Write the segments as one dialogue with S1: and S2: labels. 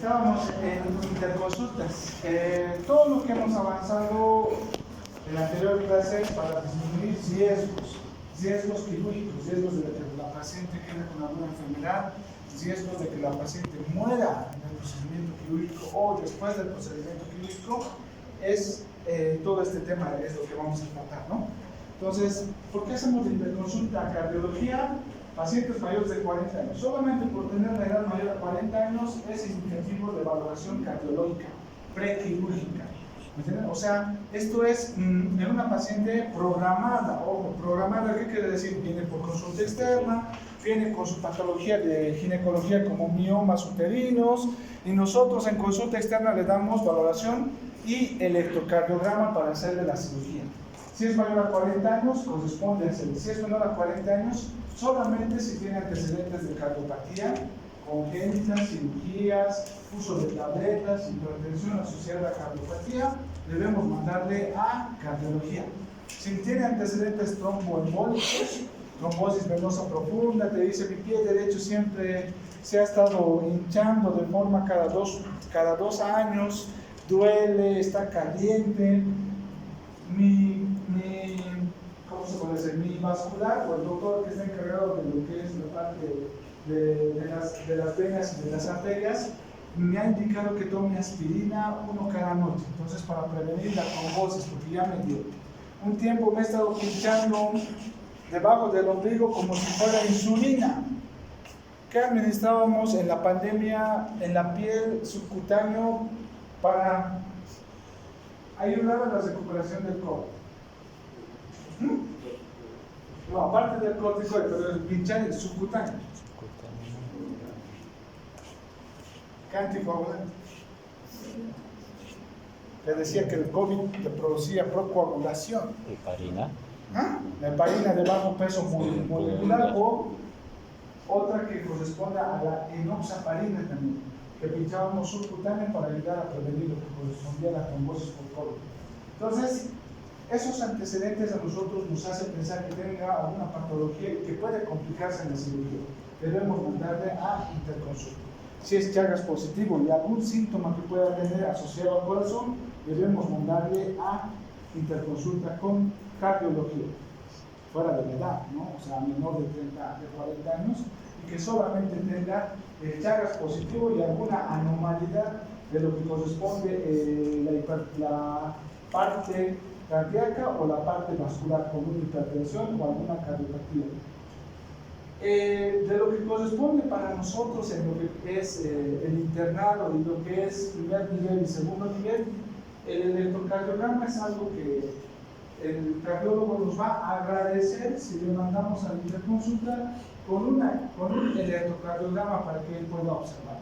S1: Estábamos en interconsultas. Todo lo que hemos avanzado en la anterior clase para disminuir riesgos quirúrgicos, riesgos de que la paciente quede con alguna enfermedad, riesgos de que la paciente muera en el procedimiento quirúrgico o después del procedimiento quirúrgico, es todo este tema es lo que vamos a tratar, ¿no? Entonces, ¿por qué hacemos interconsulta a cardiología? Pacientes mayores de 40 años. Solamente por tener la edad mayor a 40 años es indicativo de valoración cardiológica prequirúrgica. ¿Me entienden? O sea, esto es en una paciente programada. Ojo, programada, ¿qué quiere decir? Viene por consulta externa, viene con su patología de ginecología como miomas uterinos, y nosotros en consulta externa le damos valoración y electrocardiograma para hacerle la cirugía. Si es mayor a 40 años, corresponde a hacerle. Si es menor a 40 años, solamente si tiene antecedentes de cardiopatía, congénitas, cirugías, uso de tabletas, hipertensión asociada a cardiopatía, debemos mandarle a cardiología. Si tiene antecedentes tromboembólicos, trombosis venosa profunda, te dice mi pie derecho siempre se ha estado hinchando de forma cada dos años, duele, está caliente, ¿cómo se puede decir? Mi vascular o el doctor que está encargado de lo que es la parte de las venas y de las arterias me ha indicado que tome aspirina uno cada noche, entonces para prevenir la trombosis, porque ya me dio. Un tiempo me he estado pinchando debajo del ombligo como si fuera insulina. ¿Qué administrábamos en la pandemia en la piel subcutáneo para ayudar a la recuperación del COVID? No, aparte del corticoide, pero el pinchar el subcutáneo. ¿Qué anticoagulante? Te decía que el COVID le producía procoagulación.
S2: ¿Heparina?
S1: La heparina de bajo peso molecular o otra que corresponde a la enoxaparina también, que pinchábamos subcutáneo para ayudar a prevenir lo que correspondía a la trombosis por COVID. Entonces, esos antecedentes a nosotros nos hacen pensar que tenga alguna patología que puede complicarse en la cirugía. Debemos mandarle a interconsulta. Si es Chagas positivo y algún síntoma que pueda tener asociado al corazón, debemos mandarle a interconsulta con cardiología, fuera de la edad, ¿no? O sea, menor de 40 años, y que solamente tenga Chagas positivo y alguna anormalidad de lo que corresponde la parte cardíaca o la parte vascular, como una hipertensión o alguna cardiopatía. De lo que corresponde para nosotros en lo que es el internado y lo que es primer nivel y segundo nivel, el electrocardiograma es algo que el cardiólogo nos va a agradecer si le mandamos a la interconsulta con un electrocardiograma para que él pueda observar.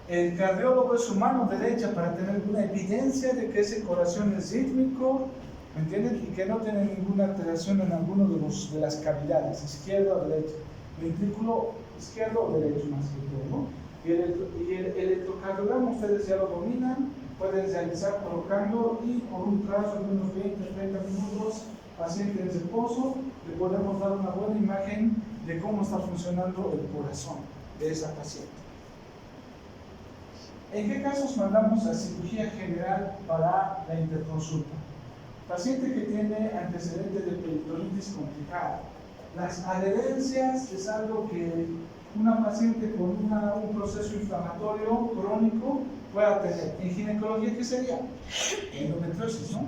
S1: El cardiólogo es su mano derecha para tener una evidencia de que ese corazón es rítmico, ¿me entienden? Y que no tiene ninguna alteración en alguno de las cavidades, izquierda o derecha, ventrículo izquierdo o derecho más que todo, ¿no? Y el electrocardiograma ustedes ya lo dominan, pueden realizar colocando y con un trazo de unos 20-30 minutos, paciente en reposo, le podemos dar una buena imagen de cómo está funcionando el corazón de esa paciente. ¿En qué casos mandamos a cirugía general para la interconsulta? Paciente que tiene antecedentes de peritonitis complicada. Las adherencias es algo que una paciente con un proceso inflamatorio crónico pueda tener. En ginecología, ¿qué sería? Endometriosis, ¿no?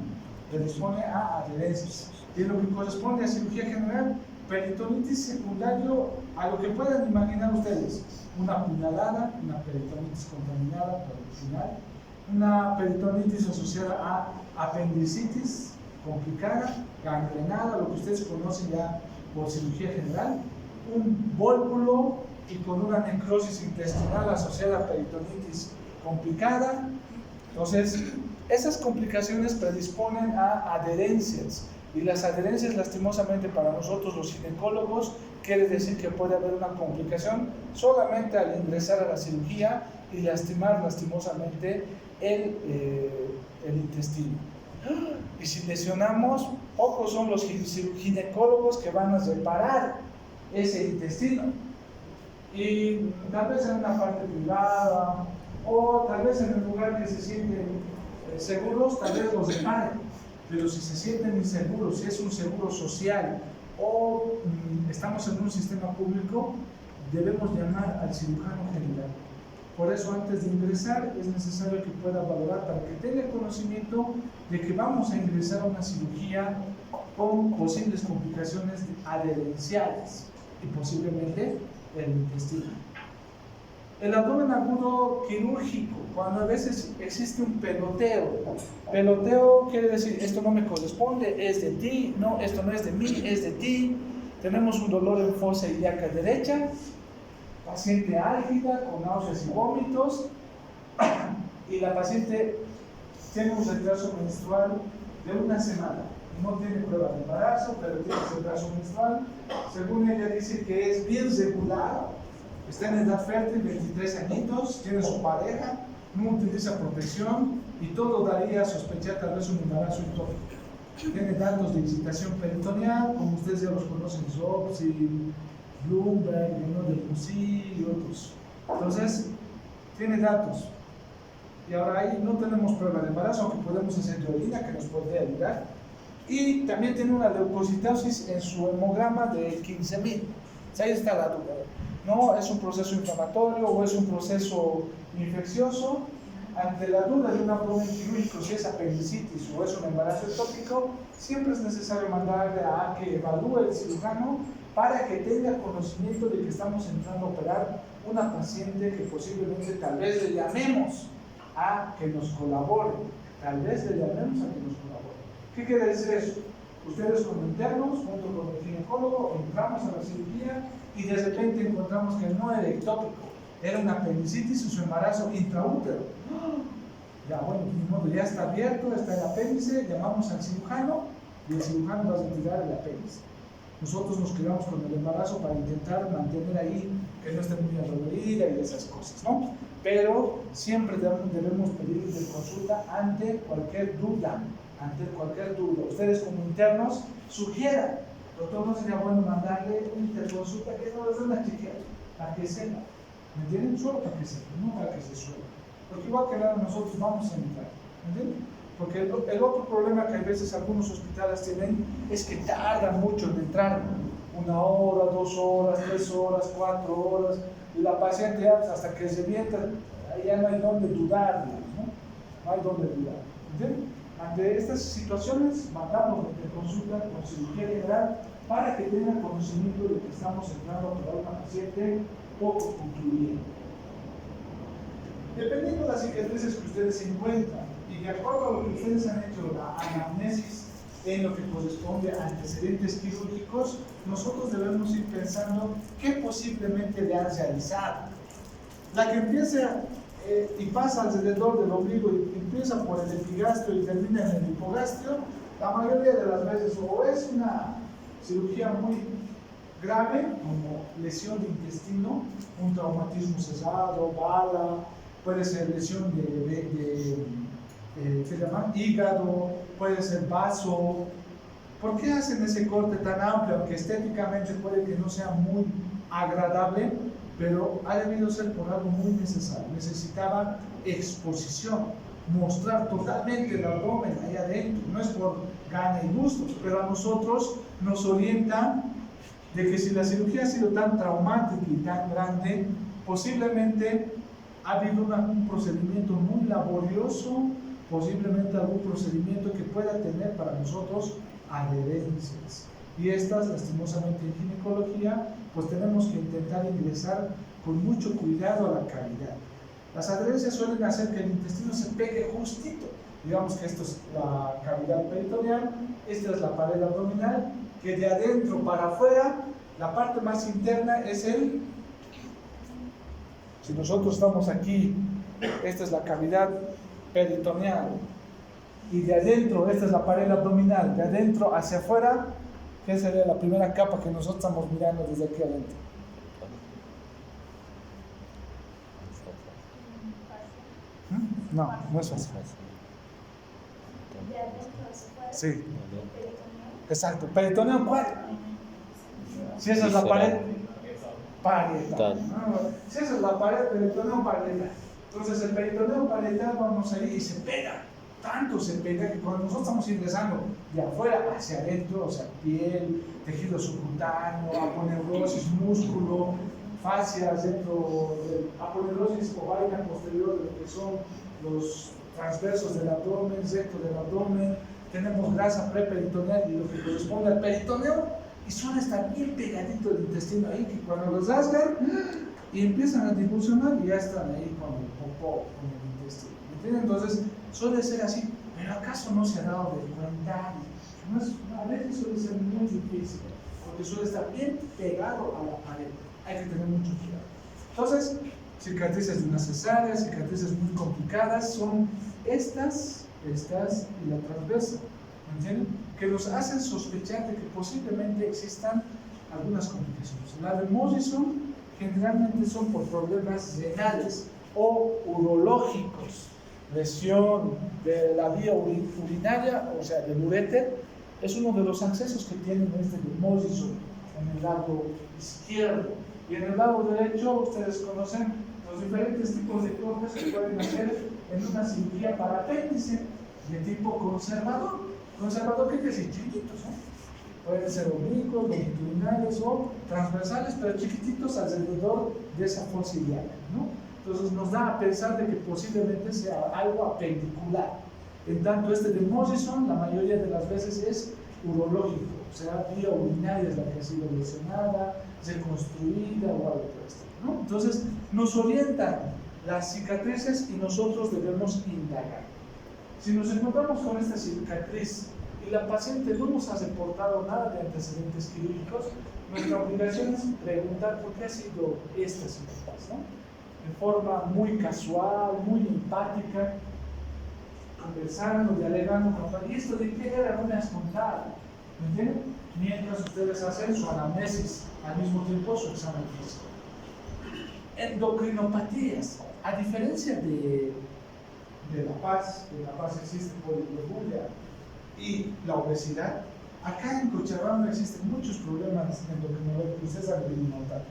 S1: Predispone a adherencias. Y en lo que corresponde a cirugía general, peritonitis secundario a lo que puedan imaginar ustedes. Una puñalada, una peritonitis contaminada tradicional, una peritonitis asociada a apendicitis complicada, gangrenada, lo que ustedes conocen ya por cirugía general, un vólvulo y con una necrosis intestinal asociada a peritonitis complicada. Entonces, esas complicaciones predisponen a adherencias, y las adherencias, lastimosamente para nosotros los ginecólogos, quiere decir que puede haber una complicación solamente al ingresar a la cirugía y lastimar lastimosamente el intestino. Y si lesionamos, pocos son los ginecólogos que van a reparar ese intestino. Y tal vez en una parte privada O tal vez en el lugar que se sienten seguros, tal vez los separen. Pero si se sienten inseguros, si es un seguro social o estamos en un sistema público, debemos llamar al cirujano general. Por eso, antes de ingresar, es necesario que pueda valorar para que tenga conocimiento de que vamos a ingresar a una cirugía con posibles complicaciones adherenciales y posiblemente el intestino. El abdomen agudo quirúrgico, cuando a veces existe un peloteo. Peloteo quiere decir, esto no me corresponde, es de ti, no, esto no es de mí, es de ti. Tenemos un dolor en fosa ilíaca derecha, paciente álgida con náuseas y vómitos, y la paciente tiene un retraso menstrual de una semana. No tiene prueba de embarazo, pero tiene retraso menstrual. Según ella dice que es bien regular, está en edad fértil, 23 añitos, tiene su pareja, no utiliza protección y todo daría a sospechar tal vez un embarazo ectópico. Tiene datos de excitación peritoneal, como ustedes ya los conocen, Zopsi, Bloomberg, del PUSI y otros. Entonces, tiene datos. Y ahora ahí no tenemos prueba de embarazo, aunque podemos hacer de orina que nos puede ayudar. Y también tiene una leucocitosis en su hemograma de 15.000. Ahí está la duda. No es un proceso inflamatorio o es un proceso infeccioso. Ante la duda de un abdomen quirúrgico, si es apendicitis o es un embarazo ectópico, siempre es necesario mandarle a que evalúe el cirujano para que tenga conocimiento de que estamos entrando a operar una paciente que posiblemente tal vez le llamemos a que nos colabore. Tal vez le llamemos a que nos colabore. ¿Qué quiere decir eso? Ustedes como internos, junto con el ginecólogo, entramos a la cirugía y de repente encontramos que no era ectópico, era una apendicitis o su embarazo intraútero. Ya bueno, ni modo, ya está abierto, está el apéndice, llamamos al cirujano y el cirujano va a retirar el apéndice. Nosotros nos quedamos con el embarazo para intentar mantener ahí que no esté muy adolorida y esas cosas, ¿no? Pero siempre debemos pedir de consulta ante cualquier duda. Ustedes como internos sugieran, doctor, no sería bueno mandarle una interconsulta que no es una chequeada, para que sepa. ¿Me entienden? Solo para que sepa, no para que se suele. Porque igual que nada nosotros vamos a entrar, ¿me entienden? Porque el otro problema que a veces algunos hospitales tienen es que tardan mucho en entrar. 1 hora, 2 horas, 3 horas, 4 horas, y la paciente hasta que se revienta, ya no hay donde dudar, ¿no? No hay donde dudar, ¿entienden? Ante estas situaciones, mandamos de consulta con cirugía general para que tengan conocimiento de que estamos entrando a operar una paciente poco concluida. Dependiendo de las cicatrices que ustedes encuentran y de acuerdo a lo que ustedes han hecho la anamnesis en lo que corresponde a antecedentes quirúrgicos, nosotros debemos ir pensando qué posiblemente le han realizado. La que empieza y pasa alrededor del ombligo y empieza por el epigastrio y termina en el hipogastrio, la mayoría de las veces o es una cirugía muy grave, como lesión de intestino, un traumatismo cesado, bala, puede ser lesión ¿qué llaman? Hígado, puede ser vaso. ¿Por qué hacen ese corte tan amplio? Aunque estéticamente puede que no sea muy agradable, pero ha debido ser por algo muy necesario. Necesitaba exposición, mostrar totalmente el abdomen ahí adentro. No es por gana y gustos, pero a nosotros nos orientan de que si la cirugía ha sido tan traumática y tan grande, posiblemente ha habido un procedimiento muy laborioso, posiblemente algún procedimiento que pueda tener para nosotros adherencias. Y estas, lastimosamente en ginecología, pues tenemos que intentar ingresar con mucho cuidado a la cavidad. Las adherencias suelen hacer que el intestino se pegue justito. Digamos que esto es la cavidad peritoneal, esta es la pared abdominal, que de adentro para afuera, la parte más interna es el... Si nosotros estamos aquí, esta es la cavidad peritoneal, y de adentro, esta es la pared abdominal, de adentro hacia afuera, ¿qué sería la primera capa que nosotros estamos mirando desde aquí adentro? No, no es fácil. Sí. Exacto. Peritoneo, ¿cuál? Si esa es la pared, parietal. Si esa es la pared, peritoneo, parietal. Entonces el peritoneo parietal, vamos ahí y se pega, tanto se pega que cuando nosotros estamos ingresando de afuera hacia adentro, o sea, piel, tejido subcutáneo, aponeurosis, músculo, fascias dentro de aponeurosis o vaina posterior de lo que son los transversos del abdomen, recto del abdomen, tenemos grasa preperitoneal y lo que corresponde al peritoneo, y suele estar bien pegadito el intestino ahí, que cuando los rasgan y empiezan a difusionar, ya están ahí con el popó, con el intestino. ¿Entienden? Entonces, suele ser así, pero ¿acaso no se ha dado de cuenta? A veces suele ser muy difícil, porque suele estar bien pegado a la pared. Hay que tener mucho cuidado. Entonces, cicatrices de una cesárea, cicatrices muy complicadas, son estas y la transversa, ¿entienden? Que nos hacen sospechar de que posiblemente existan algunas complicaciones. La de Morrison generalmente son por problemas renales o urológicos, lesión de la vía urinaria, o sea, del uréter, es uno de los accesos que tienen de Morrison en el lado izquierdo. Y en el lado derecho, ustedes conocen los diferentes tipos de cortes que pueden hacer en una cirugía para apéndice de tipo conservador. Conservador, ¿qué quiere decir? Chiquititos, ¿no? Pueden ser oblicuos, longitudinales o transversales, pero chiquititos alrededor de esa fosa iliaca, ¿no? Entonces nos da a pensar de que posiblemente sea algo apendicular. En tanto, de Morrison, la mayoría de las veces es urológico, o sea, vía urinaria es la que ha sido lesionada, reconstruida o algo por esto, ¿no? Entonces, nos orientan las cicatrices y nosotros debemos indagar. Si nos encontramos con esta cicatriz y la paciente no nos ha reportado nada de antecedentes quirúrgicos, nuestra obligación es preguntar por qué ha sido esta cicatriz, ¿no? De forma muy casual, muy empática, conversando, dialogando con ¿y esto de qué era? No me has contado, ¿me entienden? Mientras ustedes hacen su anamnesis, al mismo tiempo su examen físico. Endocrinopatías, a diferencia de La Paz, en La Paz existe poliploruria y la obesidad, acá en Cochabamba existen muchos problemas endocrinológicos, ustedes han debido notar.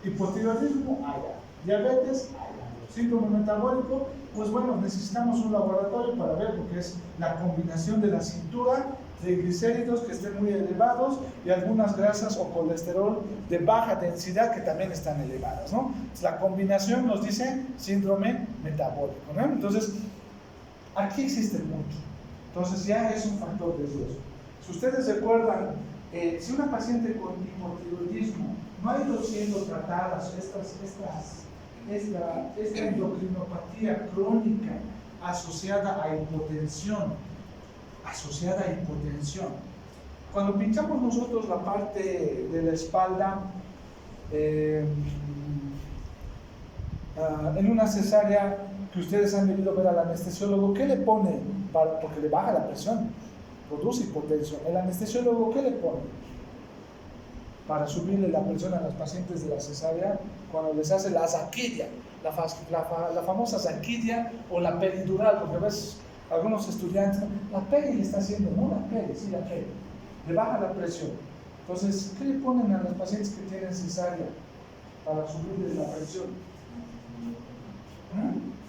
S1: Hipotiroidismo, allá. Diabetes, allá. Síndrome metabólico, pues bueno, necesitamos un laboratorio para ver lo que es la combinación de la cintura, de glicéridos que estén muy elevados y algunas grasas o colesterol de baja densidad que también están elevadas, ¿no? La combinación nos dice síndrome metabólico, ¿no? Entonces, aquí existe mucho. Entonces ya es un factor de riesgo. Si ustedes recuerdan, si una paciente con hipotiroidismo no ha ido siendo tratada, esta endocrinopatía crónica asociada a hipotensión, cuando pinchamos nosotros la parte de la espalda en una cesárea que ustedes han debido ver al anestesiólogo, ¿qué le pone? Porque le baja la presión, produce hipotensión. ¿El anestesiólogo qué le pone? Para subirle la presión a los pacientes de la cesárea cuando les hace la zaquidia, la famosa zaquidia o la peridural, porque a veces algunos estudiantes, la peri le está haciendo, no la peri, sí la peri, le baja la presión. Entonces, ¿qué le ponen a los pacientes que tienen cesárea para subirles la presión?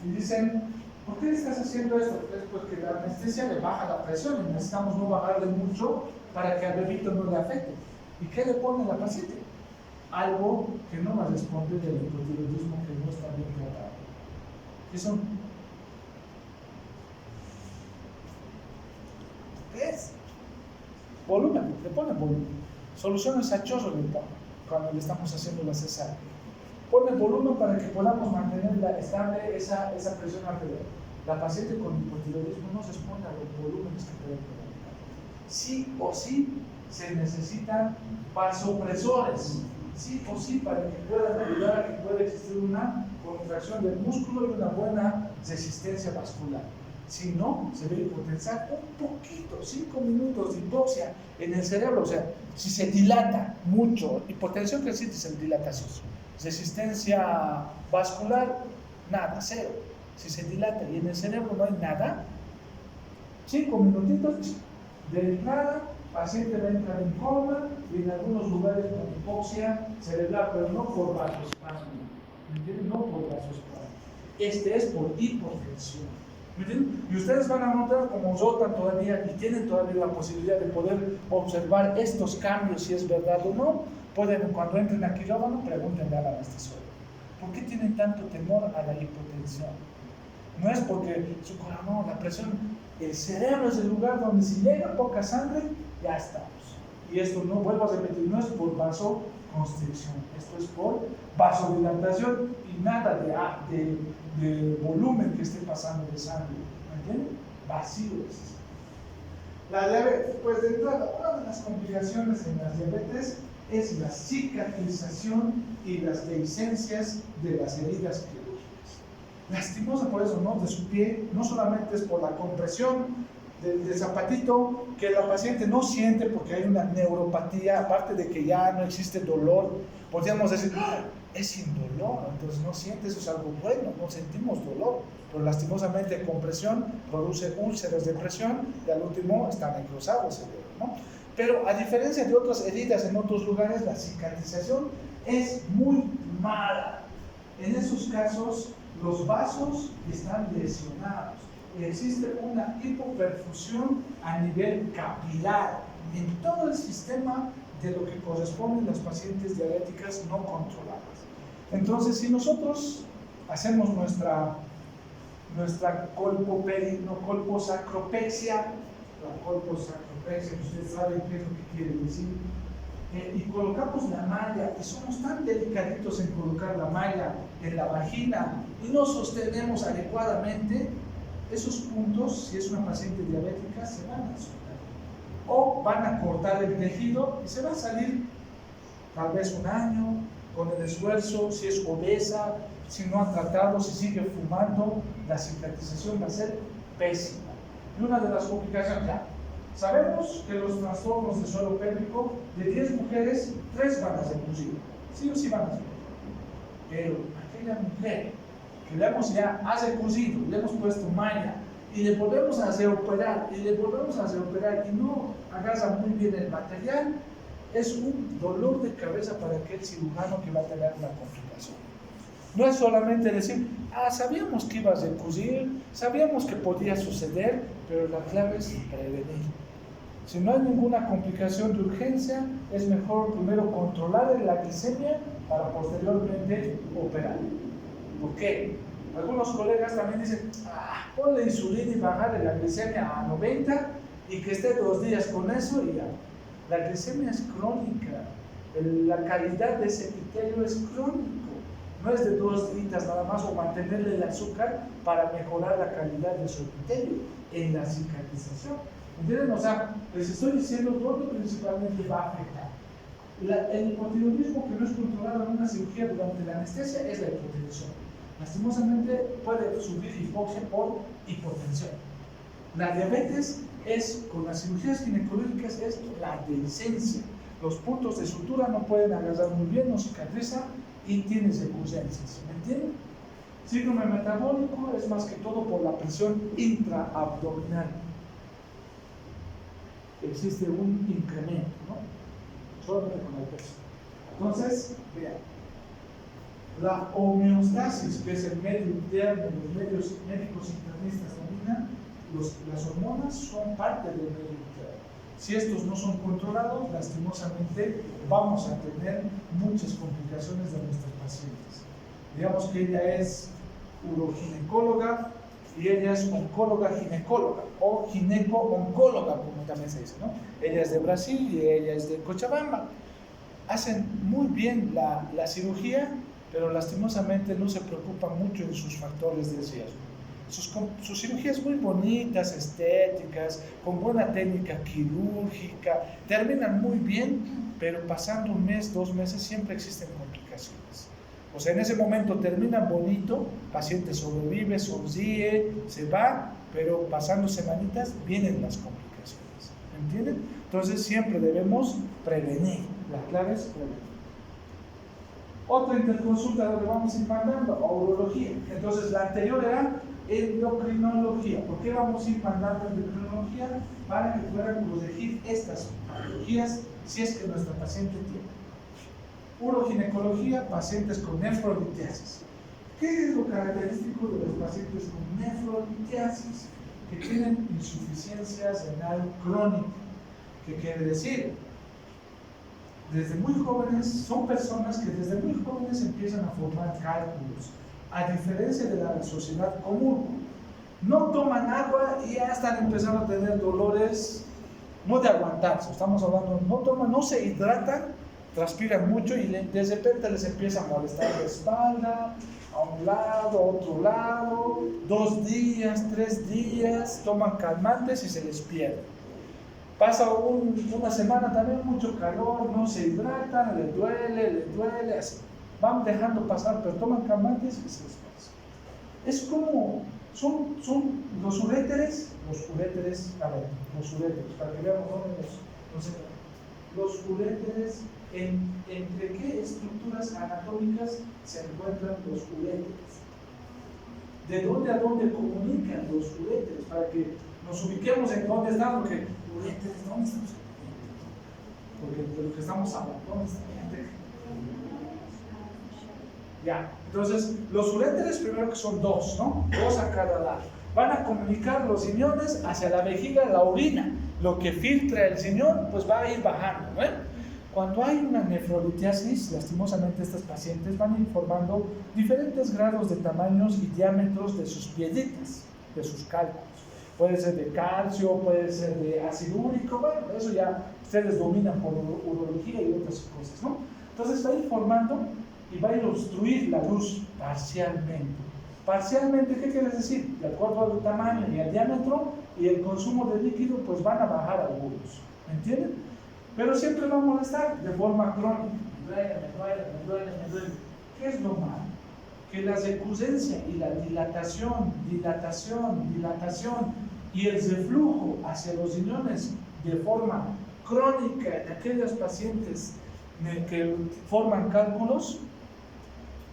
S1: Y dicen, ¿por qué le estás haciendo esto? Es porque la anestesia le baja la presión y necesitamos no bajarle mucho para que al bebito no le afecte. ¿Y qué le pone a la paciente? Algo que no va a responder del hipotiroidismo que no está bien tratado. ¿Qué son? ¿Qué es? Volumen, le ponen volumen. Soluciones a chorro le ponen cuando le estamos haciendo la cesárea. Pone volumen para que podamos mantener estable esa presión arterial. La paciente con hipotiroidismo no responde a los volúmenes que pueden poner. Sí o sí se necesitan vasopresores, sí o sí, para que puedan ayudar a que pueda existir una contracción del músculo y una buena resistencia vascular. Si no, se debe potenzar un poquito, 5 minutos de hipoxia en el cerebro. O sea, si se dilata mucho, hipotensión que existe es en dilatación. Resistencia vascular, nada, cero. Si se dilata y en el cerebro no hay nada, 5 minutitos de entrada, paciente va a entrar en coma y en algunos lugares con hipoxia cerebral, pero no por vasospasmo. ¿Me entienden? No por vasospasmo. Este es por hipotensión. ¿Me entienden? Y ustedes van a notar como rotan todavía y tienen todavía la posibilidad de poder observar estos cambios, si es verdad o no. Pueden, cuando entren a quirófano, pregúntenle a la anestesióloga, ¿por qué tienen tanto temor a la hipotensión? No es porque su corazón, no, la presión, el cerebro es el lugar donde si llega poca sangre, ya estamos. Y esto, no vuelvo a repetir, no es por vasoconstricción, esto es por vasodilatación y nada de volumen que esté pasando de sangre. ¿Me entienden? Vacío es. La diabetes, pues de entrada, una de las complicaciones en la diabetes es la cicatrización y las dehiscencias de las heridas quirúrgicas. Lastimosa por eso, ¿no? De su pie, no solamente es por la compresión del zapatito que la paciente no siente porque hay una neuropatía, aparte de que ya no existe dolor, podríamos decir, ¡ah! Es indolor, entonces no siente, eso es algo bueno, no sentimos dolor, pero lastimosamente compresión produce úlceras de presión y al último está necrosado el cerebro, ¿no? Pero a diferencia de otras heridas en otros lugares, la cicatrización es muy mala. En esos casos, los vasos están lesionados. Existe una hipoperfusión a nivel capilar en todo el sistema de lo que corresponde a las pacientes diabéticas no controladas. Entonces, si nosotros hacemos nuestra colposacropexia, la colposacropexia, ustedes saben qué es lo que quiere decir, y colocamos la malla, y somos tan delicaditos en colocar la malla en la vagina y no sostenemos adecuadamente, esos puntos, si es una paciente diabética, se van a soltar o van a cortar el tejido y se va a salir tal vez un año con el esfuerzo. Si es obesa, si no ha tratado, si sigue fumando, la cicatrización va a ser pésima. Y una de las complicaciones, ya sabemos que los trastornos de suelo pélvico, de 10 mujeres, 3 van a recurrir, sí o sí van a recurrir. Pero aquella mujer que le hemos ya recurrido, le hemos puesto malla y le volvemos a reoperar y le volvemos a reoperar y no agarra muy bien el material, es un dolor de cabeza para aquel cirujano que va a tener una complicación. No es solamente decir, sabíamos que iba a recurrir, sabíamos que podía suceder, pero la clave es prevenir. Si no hay ninguna complicación de urgencia, es mejor primero controlar la glicemia para posteriormente operar. ¿Por qué? Algunos colegas también dicen, ponle insulina y bajarle la glicemia a 90 y que esté 2 días con eso y ya. La glicemia es crónica, la calidad de ese epitelio es crónico, no es de 2 días nada más o mantenerle el azúcar para mejorar la calidad de su epitelio en la cicatrización. ¿Entienden? O sea, les estoy diciendo dónde principalmente va a afectar. El hipotiroidismo que no es controlado en una cirugía durante la anestesia es la hipotensión. Lastimosamente puede subir hipoxia por hipotensión. La diabetes es, con las cirugías ginecológicas, es la dehiscencia. Los puntos de sutura no pueden agarrar muy bien, no cicatriza y tienes recurrencias. ¿Me entienden? Síndrome metabólico es más que todo por la presión intraabdominal. Existe un incremento, ¿no? Solamente con el peso. Entonces, vean, la homeostasis, que es el medio interno, los medios médicos internistas dominan, las hormonas son parte del medio interno. Si estos no son controlados, lastimosamente vamos a tener muchas complicaciones de nuestros pacientes. Digamos que ella es uroginecóloga y ella es oncóloga ginecóloga o gineco-oncóloga, como también se dice, ¿no? Ella es de Brasil y ella es de Cochabamba. Hacen muy bien la cirugía, pero lastimosamente no se preocupan mucho en sus factores de riesgo. Sus cirugías muy bonitas, estéticas, con buena técnica quirúrgica, terminan muy bien, pero pasando 1 mes, 2 meses, siempre existen complicaciones. O sea, en ese momento terminan bonito, paciente sobrevive, sonríe, se va, pero pasando semanitas vienen las complicaciones. ¿Entienden? Entonces siempre debemos prevenir. La clave es prevenir. Otra interconsulta donde vamos a ir mandando a urología. Entonces la anterior era endocrinología. ¿Por qué vamos a ir mandando endocrinología? Para que puedan corregir estas patologías si es que nuestra paciente tiene. Uroginecología, pacientes con nefrolitiasis. ¿Qué es lo característico de los pacientes con nefrolitiasis? Que tienen insuficiencia renal crónica. ¿Qué quiere decir? Desde muy jóvenes, son personas que desde muy jóvenes empiezan a formar cálculos, a diferencia de la sociedad común. No toman agua y ya están empezando a tener dolores, no de aguantarse, estamos hablando, no toman, no se hidratan, transpiran mucho y de repente les empieza a molestar la espalda, a un lado, a otro lado, 2 días, 3 días, toman calmantes y se les pierde. Pasa una semana también, mucho calor, no se hidratan, les duele, así. Van dejando pasar, pero toman calmantes y se les pasa. Es como, son los uréteres, para que veamos dónde los uréteres, entre qué estructuras anatómicas se encuentran los uréteres. ¿De dónde a dónde comunican los uréteres? Para que nos ubiquemos en dónde están, porque uréteres, ¿dónde estamos? Porque de lo que estamos hablando, ¿dónde están? Ya, entonces los uréteres primero que son 2, ¿no? 2 a cada lado. Van a comunicar los riñones hacia la vejiga, la orina. Lo que filtra el riñón, pues va a ir bajando, ¿no? Cuando hay una nefrolitiasis, lastimosamente estas pacientes van a ir formando diferentes grados de tamaños y diámetros de sus piedritas, de sus cálculos. Puede ser de calcio, puede ser de ácido úrico, bueno, eso ya ustedes dominan por urología y otras cosas, ¿no? Entonces va a ir formando y va a ir a obstruir la luz parcialmente. Parcialmente, ¿qué quiere decir? De acuerdo al tamaño y al diámetro y el consumo de líquido, pues van a bajar algunos, ¿me entienden? Pero siempre va a molestar de forma crónica. Me duele. ¿Qué es lo malo? Que la recurrencia y la dilatación y el reflujo hacia los riñones de forma crónica en aquellos pacientes que forman cálculos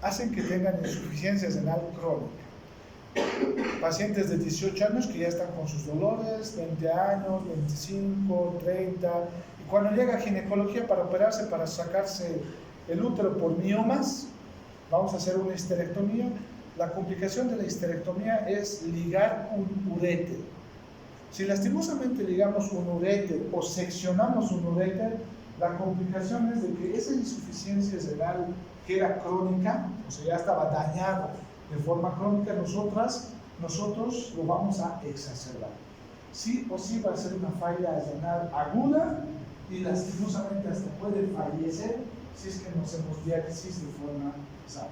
S1: hacen que tengan insuficiencia renal crónica. Pacientes de 18 años que ya están con sus dolores, 20 años, 25, 30, y cuando llega a ginecología para operarse, para sacarse el útero por miomas, vamos a hacer una histerectomía. La complicación de la histerectomía es ligar un uréter. Si lastimosamente ligamos un uréter o seccionamos un uréter, la complicación es de que esa insuficiencia renal que era crónica, o sea, ya estaba dañado de forma crónica, nosotros lo vamos a exacerbar. Sí o sí va a ser una falla renal aguda y lastimosamente hasta puede fallecer si es que no hacemos diálisis de forma sana.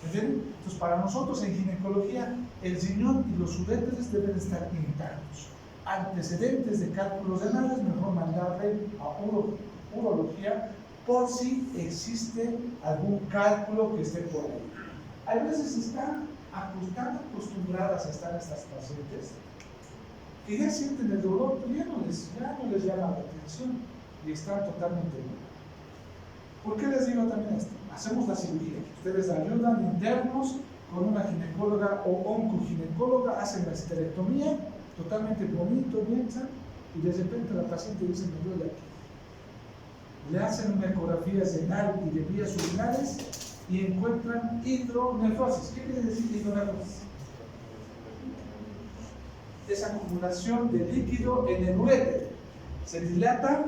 S1: ¿Entienden? Entonces, para nosotros en ginecología, el riñón y los uréteres deben estar intactos. Antecedentes de cálculos renales, mejor mandarle a urología por si existe algún cálculo que esté por ahí. A veces están tan acostumbradas a estar estas pacientes que ya sienten el dolor, pero ya no les llama la atención y están totalmente bien. ¿Por qué les digo también esto? Hacemos la cirugía. Ustedes ayudan internos con una ginecóloga o oncoginecóloga, hacen la histerectomía, totalmente bonito, bien sano, y de repente la paciente dice, me duele aquí. Le hacen una ecografía renal y de vías urinarias y encuentran hidronefrosis. ¿Qué quiere decir hidronefrosis? Es acumulación de líquido en el uréter. Se dilata.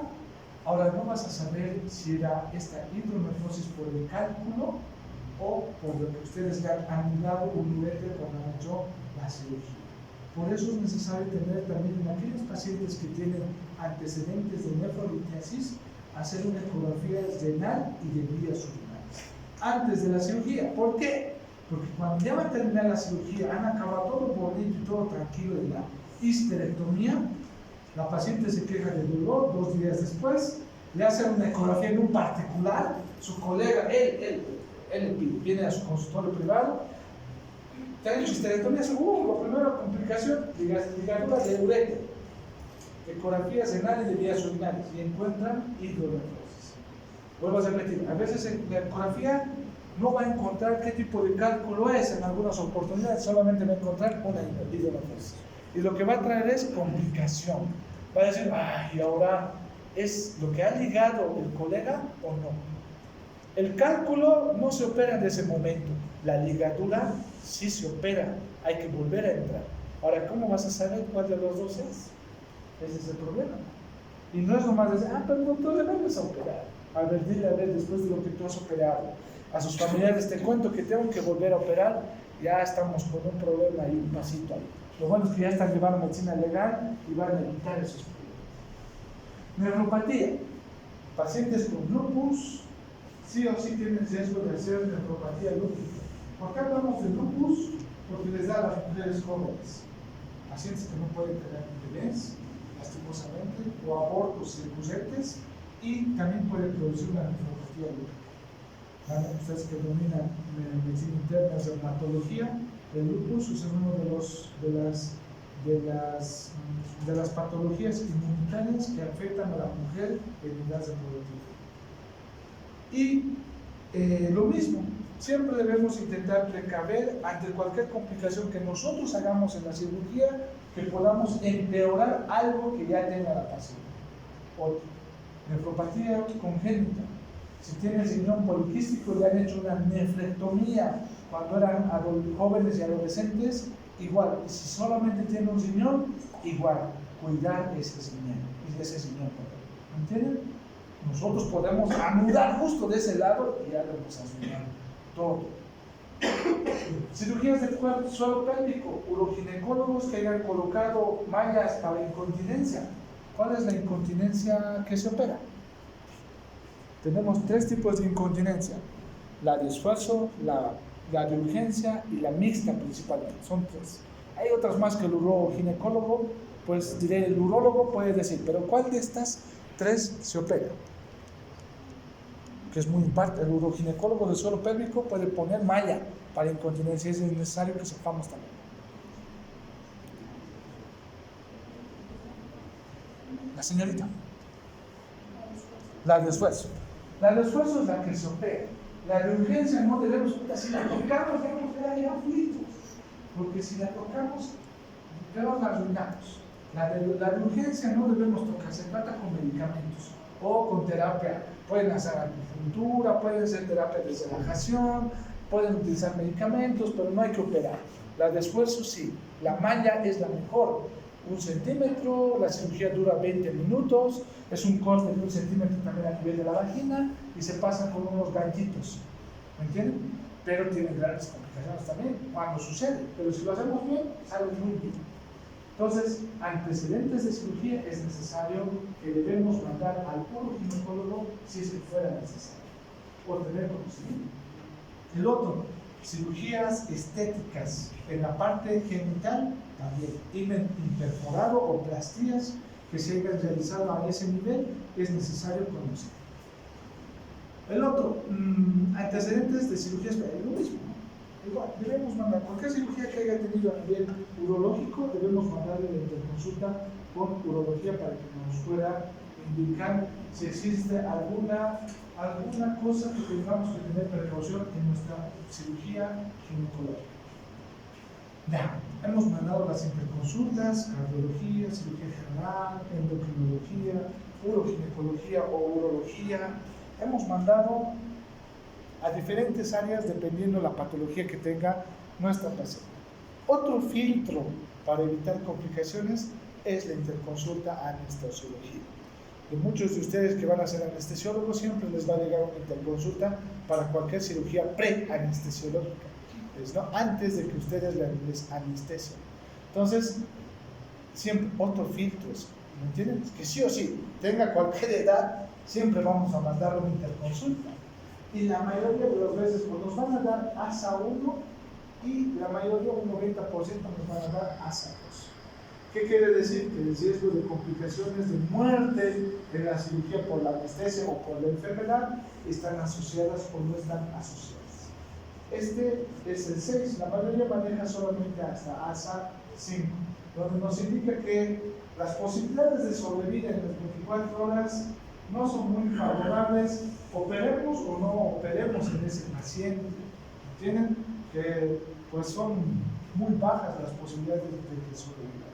S1: Ahora no vas a saber si era esta hidronefrosis por el cálculo o por lo que ustedes le han anulado un uréter cuando han hecho la cirugía. Por eso es necesario tener también en aquellos pacientes que tienen antecedentes de nefrolitiasis, hacer una ecografía renal y de vías urinarias antes de la cirugía. ¿Por qué? Porque cuando ya va a terminar la cirugía, han acabado todo bonito y todo tranquilo en la histerectomía, la paciente se queja de dolor, 2 días después, le hacen una ecografía en un particular, su colega, él le pide, viene a su consultorio privado, te han hecho histerectomía, la primera complicación, ligadura de uréter, ecografías renales de vías urinarias, y encuentran hidronefrosis. Vuelvo a repetir, a veces en la ecografía no va a encontrar qué tipo de cálculo es, en algunas oportunidades solamente va a encontrar una hidronefrosis. Y lo que va a traer es complicación. Va a decir, ay, ahora ¿es lo que ha ligado el colega o no? El cálculo no se opera en ese momento. La ligadura sí se opera. Hay que volver a entrar. Ahora, ¿cómo vas a saber cuál de los dos es? Ese es el problema. Y no es nomás decir, pero doctor, le vamos a operar. A ver, dile, después de lo que tú has operado. A sus familiares, te cuento que tengo que volver a operar. Ya estamos con un problema y un pasito ahí. Lo bueno es que ya están llevando medicina legal y van a evitar esos problemas. Nefropatía. Pacientes con lupus, sí o sí tienen riesgo de hacer nefropatía lúpica. ¿Por qué hablamos de lupus? Porque les da a las mujeres jóvenes. Pacientes que no pueden tener bebés, lastimosamente, o abortos recurrentes, y también puede producir una nefropatía lúpica. Ustedes que dominan medicina interna, dermatología, el lupus es uno de las patologías inmunitarias que afectan a la mujer en edad reproductiva. Y lo mismo, siempre debemos intentar precaver ante cualquier complicación que nosotros hagamos en la cirugía, que podamos empeorar algo que ya tenga la paciente. Otro, nefropatía congénita. Si tiene riñón poliquístico, le han hecho una nefrectomía cuando eran jóvenes y adolescentes, igual. Y si solamente tiene un riñón, igual. Cuidar ese riñón. ¿Entienden? Nosotros podemos anudar justo de ese lado y ya lo hemos asumido todo. Cirugías del suelo pélvico, uroginecólogos que hayan colocado mallas para incontinencia. ¿Cuál es la incontinencia que se opera? Tenemos 3 tipos de incontinencia: la de esfuerzo, la de urgencia y la mixta principalmente. Son 3. Hay otras más que el uroginecólogo, pues diré, el urólogo puede decir, pero ¿cuál de estas 3 se opera? Que es muy importante. El uroginecólogo del suelo pélvico puede poner malla para incontinencia, es necesario que sepamos también. La señorita. La de esfuerzo. La de esfuerzo es la que se opera. La de urgencia no debemos, si la tocamos, debemos quedar ya fritos. Porque si la tocamos, peor la arruinamos. La de urgencia no debemos tocar, se trata con medicamentos o con terapia. Pueden hacer acupuntura, pueden hacer terapia de relajación, pueden utilizar medicamentos, pero no hay que operar. La de esfuerzo sí, la malla es la mejor. 1 centímetro, la cirugía dura 20 minutos, es un corte de 1 centímetro también a nivel de la vagina y se pasa con unos ganchitos, ¿me entienden? Pero tiene grandes complicaciones también cuando sucede, pero si lo hacemos bien, sale muy bien. Entonces, antecedentes de cirugía es necesario que debemos mandar al uroginecólogo si es que fuera necesario, o tener conocimiento. El otro, cirugías estéticas en la parte genital también, imperforado o plastías que se hayan realizado a ese nivel, es necesario conocer. El otro, antecedentes de cirugías, lo mismo, ¿no? Igual, debemos mandar cualquier cirugía que haya tenido a nivel urológico, debemos mandarle la interconsulta con urología para que nos pueda indicar si existe alguna cosa que tengamos que tener precaución en nuestra cirugía ginecológica. Ya, hemos mandado las interconsultas, cardiología, cirugía general, endocrinología, uroginecología o urología. Hemos mandado a diferentes áreas dependiendo de la patología que tenga nuestra paciente. Otro filtro para evitar complicaciones es la interconsulta anestesiología. De muchos de ustedes que van a ser anestesiólogos, siempre les va a llegar una interconsulta para cualquier cirugía pre-anestesiológica, ¿no? Antes de que ustedes les anestesien. Entonces, siempre otro filtro, ¿me entienden? Que sí o sí, tenga cualquier edad, siempre vamos a mandar una interconsulta. Y la mayoría de las veces pues, nos van a dar ASA 1 y la mayoría, un 90%, nos van a dar ASA 2. ¿Qué quiere decir? Que el riesgo de complicaciones de muerte en la cirugía por la anestesia o por la enfermedad están asociadas o no están asociadas. Este es el 6, la mayoría maneja solamente hasta ASA 5, donde nos indica que las posibilidades de sobrevivir en las 24 horas no son muy favorables, operemos o no operemos en ese paciente. ¿Entienden? Que pues son muy bajas las posibilidades de que sobreviva.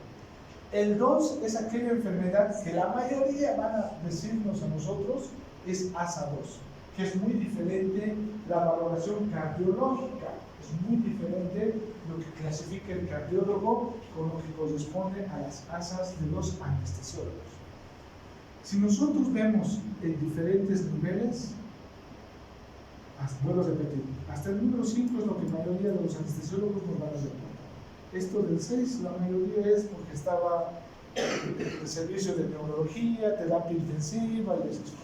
S1: El 2 es aquella enfermedad que la mayoría van a decirnos a nosotros es ASA 2. que es muy diferente la valoración cardiológica, es muy diferente lo que clasifica el cardiólogo con lo que corresponde a las asas de los anestesiólogos. Si nosotros vemos en diferentes niveles, vuelvo a repetir, hasta el número 5 es lo que la mayoría de los anestesiólogos nos van a reportar. Esto del 6, la mayoría es porque estaba el servicio de neurología, terapia intensiva y esas cosas.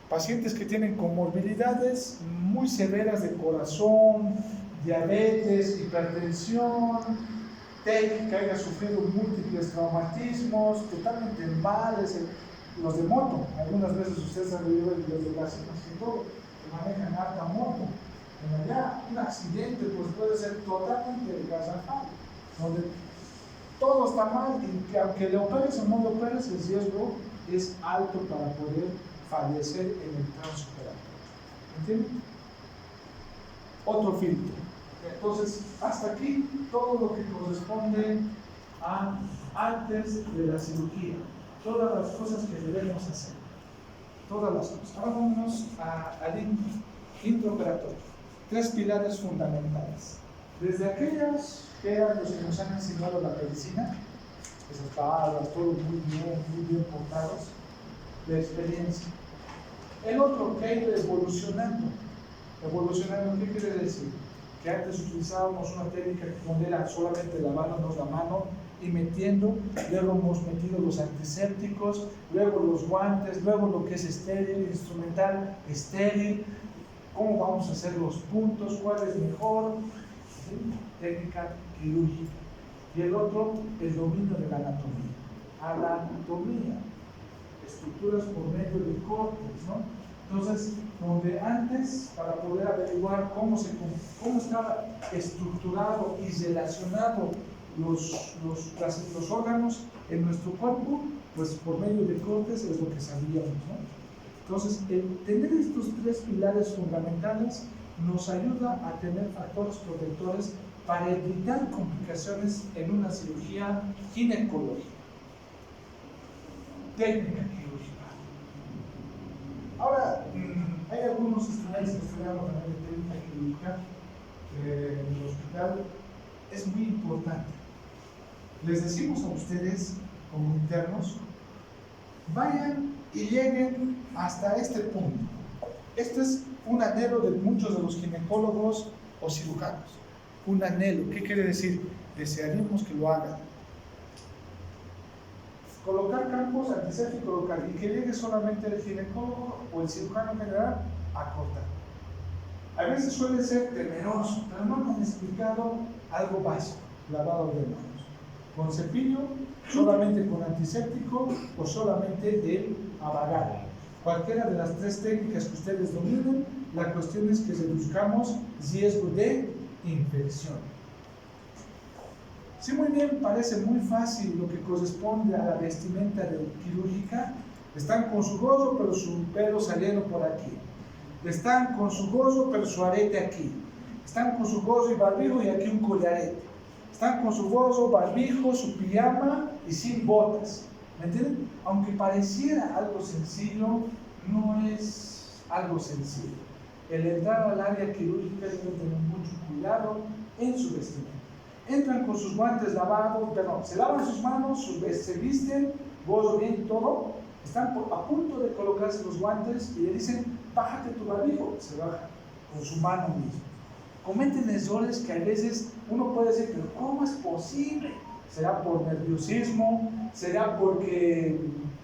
S1: Pacientes que tienen comorbilidades muy severas de corazón, diabetes, hipertensión, TEC, que haya sufrido múltiples traumatismos, totalmente males, los de moto. Algunas veces ustedes han vivido los de las y todo, que manejan alta moto. En allá, un accidente pues puede ser totalmente garrafal, donde todo está mal y que aunque le operes o no le operes, el riesgo es alto para poder fallecer en el transoperatorio. ¿Entienden? Otro filtro. Entonces, hasta aquí todo lo que corresponde a antes de la cirugía, todas las cosas que debemos hacer, todas las cosas. Ahora vamos al intraoperatorio. 3 pilares fundamentales. Desde aquellas que eran los que nos han enseñado la medicina, esas barras, todo muy bien portados, de experiencia. El otro que ha ido evolucionando. Evolucionando, ¿qué quiere decir? Que antes utilizábamos una técnica donde era solamente lavándonos la mano y metiendo, luego hemos metido los antisépticos, luego los guantes, luego lo que es estéril, instrumental, estéril, cómo vamos a hacer los puntos, cuál es mejor, ¿sí? Técnica quirúrgica. Y el otro, el dominio de la anatomía. Anatomía, estructuras por medio de cortes, ¿no? Entonces, donde antes, para poder averiguar cómo estaba estructurado y relacionado los órganos en nuestro cuerpo, pues por medio de cortes es lo que sabíamos, ¿no? Entonces, el tener estos 3 pilares fundamentales nos ayuda a tener factores protectores para evitar complicaciones en una cirugía ginecológica. Técnica quirúrgica. Ahora, hay algunos estudiantes que estudiamos también de técnica quirúrgica en el hospital. Es muy importante. Les decimos a ustedes, como internos, vayan y lleguen hasta este punto. Este es un anhelo de muchos de los ginecólogos o cirujanos. Un anhelo, ¿qué quiere decir? Desearíamos que lo hagan. Colocar campos antisépticos y que llegue solamente el ginecólogo o el cirujano general a cortar. A veces suele ser temeroso, pero no me han explicado algo básico, lavado de manos. Con cepillo, solamente con antiséptico o solamente el abagar. Cualquiera de las 3 técnicas que ustedes dominen, la cuestión es que reduzcamos riesgo de infección. Sí, muy bien, parece muy fácil lo que corresponde a la vestimenta quirúrgica. Están con su gorro, pero su pelo saliendo por aquí. Están con su gorro, pero su arete aquí. Están con su gorro y barbijo y aquí un collarete. Están con su gorro, barbijo, su pijama y sin botas. ¿Me entienden? Aunque pareciera algo sencillo, no es algo sencillo. El entrar al área quirúrgica debe tener mucho cuidado en su vestimenta. Entran con sus guantes lavados, se lavan sus manos, se visten, gorro bien y todo. Están a punto de colocarse los guantes y le dicen, bájate tu barbijo. Se baja con su mano misma. Cometen errores que a veces uno puede decir, pero ¿cómo es posible? ¿Será por nerviosismo? ¿Será porque,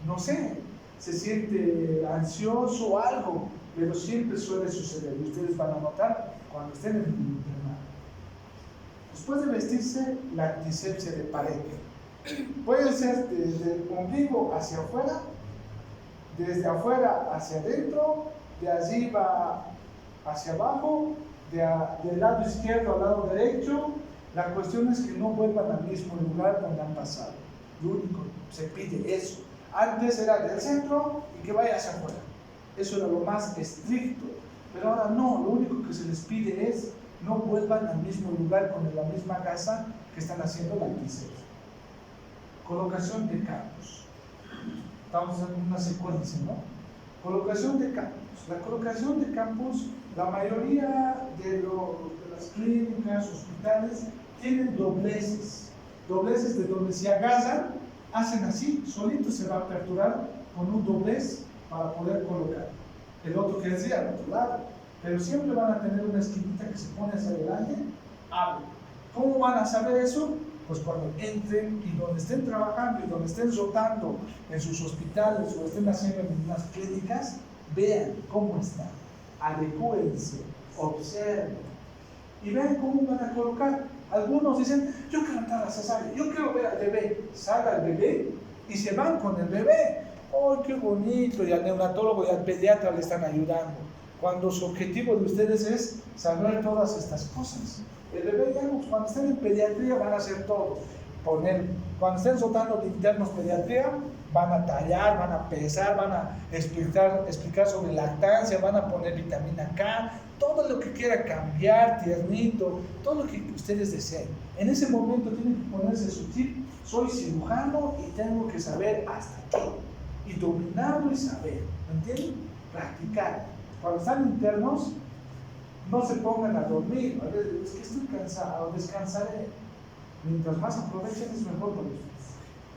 S1: no sé, se siente ansioso o algo? Pero siempre suele suceder. Y ustedes van a notar cuando estén en el internado. Después de vestirse, la antisepsia de pared. Puede ser desde el ombligo hacia afuera, desde afuera hacia adentro, de arriba hacia abajo, del lado izquierdo al lado derecho. La cuestión es que no vuelvan al mismo lugar donde han pasado. Lo único se pide eso. Antes era del centro y que vaya hacia afuera. Eso era lo más estricto. Pero ahora no, lo único que se les pide es no vuelvan al mismo lugar con la misma gasa que están haciendo la antisepsia. Colocación de campos. Estamos en una secuencia, ¿no? Colocación de campos. La colocación de campos, la mayoría de las clínicas, hospitales, tienen dobleces. Dobleces de donde se agarran, hacen así, solito se va a aperturar con un doblez para poder colocar. El otro que decía al otro lado. Pero siempre van a tener una esquinita que se pone hacia adelante, abre. ¿Cómo van a saber eso? Pues cuando entren y donde estén trabajando y donde estén rotando en sus hospitales o estén haciendo en unas clínicas, vean cómo están, adecúense, observen y vean cómo van a colocar. Algunos dicen, yo quiero entrar a la cesárea, yo quiero ver al bebé. Sale al bebé y se van con el bebé. ¡Oh, qué bonito! Y al neonatólogo y al pediatra le están ayudando. Cuando su objetivo de ustedes es saber todas estas cosas. El bebé ya, cuando estén en pediatría, van a hacer todo. Cuando estén soltando de internos pediatría, van a tallar, van a pesar, van a explicar sobre lactancia, van a poner vitamina K, todo lo que quiera cambiar, tiernito, todo lo que ustedes deseen. En ese momento tienen que ponerse su chip, soy cirujano y tengo que saber hasta aquí. Y dominarlo y saber, ¿me entienden? Practicar. Cuando están internos, no se pongan a dormir. A ver, es que estoy cansado, descansaré. Mientras más aprovechen es mejor para ustedes.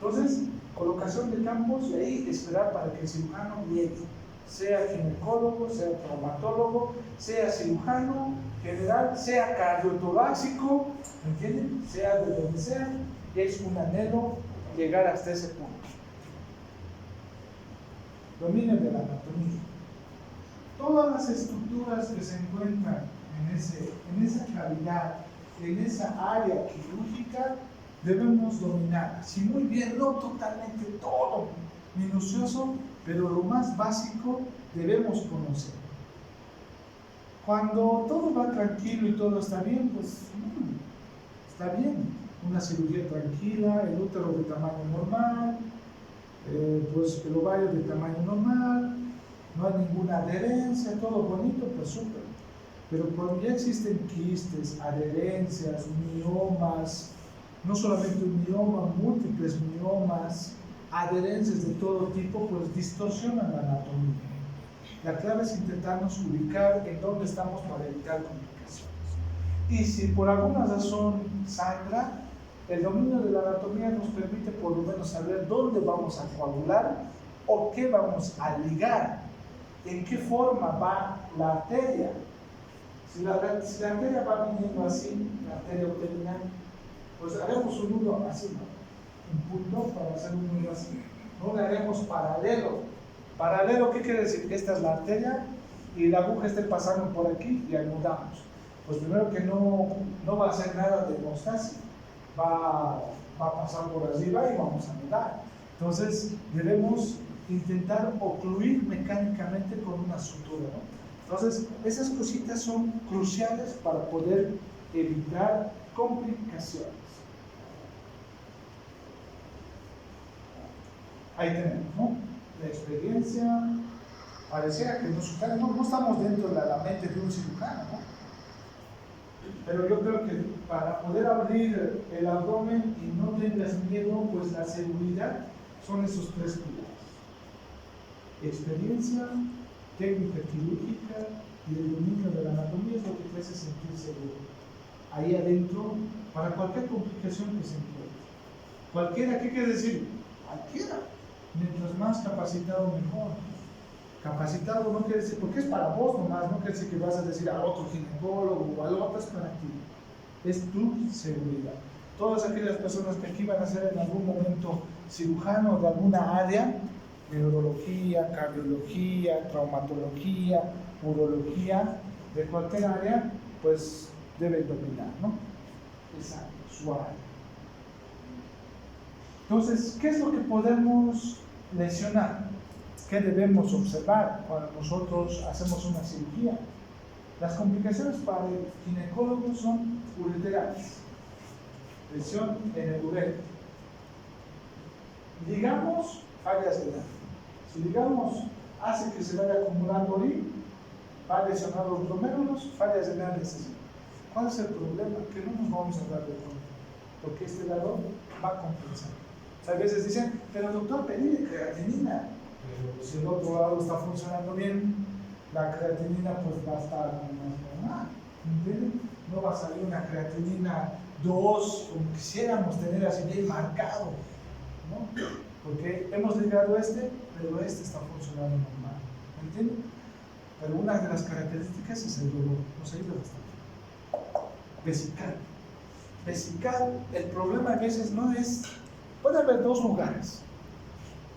S1: Entonces, colocación de campos y ahí esperar para que el cirujano llegue. Sea ginecólogo, sea traumatólogo, sea cirujano general, sea cardiotorácico, ¿me entienden? Sea de donde sea, y es un anhelo llegar hasta ese punto. Dominio de la anatomía. Todas las estructuras que se encuentran en esa cavidad, en esa área quirúrgica, debemos dominarlas. Y muy bien, no totalmente todo minucioso, pero lo más básico debemos conocer. Cuando todo va tranquilo y todo está bien, pues está bien. Una cirugía tranquila, el útero de tamaño normal, pues el ovario de tamaño normal, no hay ninguna adherencia, todo bonito, pues súper. Pero cuando ya existen quistes, adherencias, miomas, no solamente un mioma, múltiples miomas, adherencias de todo tipo, pues distorsionan la anatomía. La clave es intentarnos ubicar en dónde estamos para evitar complicaciones. Y si por alguna razón sangra, el dominio de la anatomía nos permite por lo menos saber dónde vamos a coagular o qué vamos a ligar, en qué forma va la arteria. Si la arteria va viniendo así, la arteria uterina, pues haremos un nudo así, ¿no? Un punto para hacer un nudo así. No le haremos paralelo. Paralelo, ¿qué quiere decir? Esta es la arteria y la aguja esté pasando por aquí y anudamos. Pues primero que no va a hacer nada de hemostasia. Va a pasar por arriba y vamos a anudar. Entonces debemos intentar ocluir mecánicamente con una sutura, ¿no? Entonces esas cositas son cruciales para poder evitar complicaciones. Ahí tenemos, ¿no? La experiencia. Pareciera que no estamos dentro de la mente de un cirujano, ¿no? Pero yo creo que para poder abrir el abdomen y no tengas miedo, pues la seguridad son esos tres pilares. Experiencia, técnica quirúrgica y el dominio de la anatomía es lo que te hace sentir seguro. Ahí adentro, para cualquier complicación que se encuentre. Cualquiera, ¿qué quiere decir? Cualquiera. Mientras más capacitado, mejor. Capacitado no quiere decir, porque es para vos nomás, no quiere decir que vas a decir a otro ginecólogo o al otro, es para ti. Es tu seguridad. Todas aquellas personas que aquí van a ser en algún momento cirujano de alguna área, neurología, cardiología, traumatología, urología, de cualquier área, pues deben dominar, ¿no? Esa su área. Entonces, ¿qué es lo que podemos lesionar? ¿Qué debemos observar cuando nosotros hacemos una cirugía? Las complicaciones para el ginecólogo son ureterales, lesión en el uretro. Digamos, fallas de edad. Si digamos, hace que se vaya acumulando orina, va a lesionar los glomérulos, fallas de edad necesita. ¿Cuál es el problema? Que no nos vamos a dar de cuenta, porque este lado va a compensar. O sea, a veces dicen, pero doctor, pedile creatinina. Pero si el otro lado está funcionando bien, la creatinina pues va a estar más normal, ¿entienden? No va a salir una creatinina 2 como quisiéramos tener así bien marcado, ¿no? Porque hemos ligado pero este está funcionando normal, ¿entienden? Pero una de las características es el dolor, nos ayuda bastante. Vesical. Vesical, el problema a veces no es, puede haber dos lugares,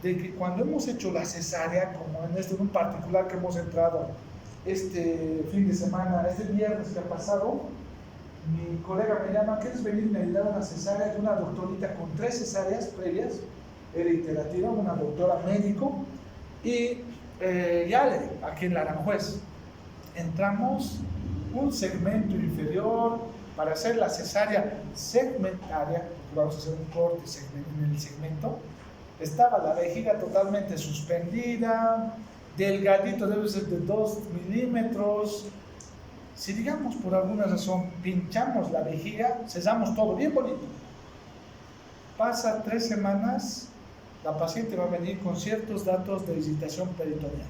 S1: de que cuando hemos hecho la cesárea, como en un particular que hemos entrado este fin de semana, este viernes que ha pasado, mi colega me llama, ¿quieres venir a ayudar a una cesárea de una doctorita con 3 cesáreas previas? Era iterativa, una doctora médico, y Yale, aquí en Laranjuez. Entramos un segmento inferior para hacer la cesárea segmentaria, vamos a hacer un corte en el segmento. Estaba la vejiga totalmente suspendida, delgadito, debe ser de 2 milímetros. Si digamos por alguna razón pinchamos la vejiga, cesamos todo bien bonito. Pasa 3 semanas, la paciente va a venir con ciertos datos de irritación peritoneal.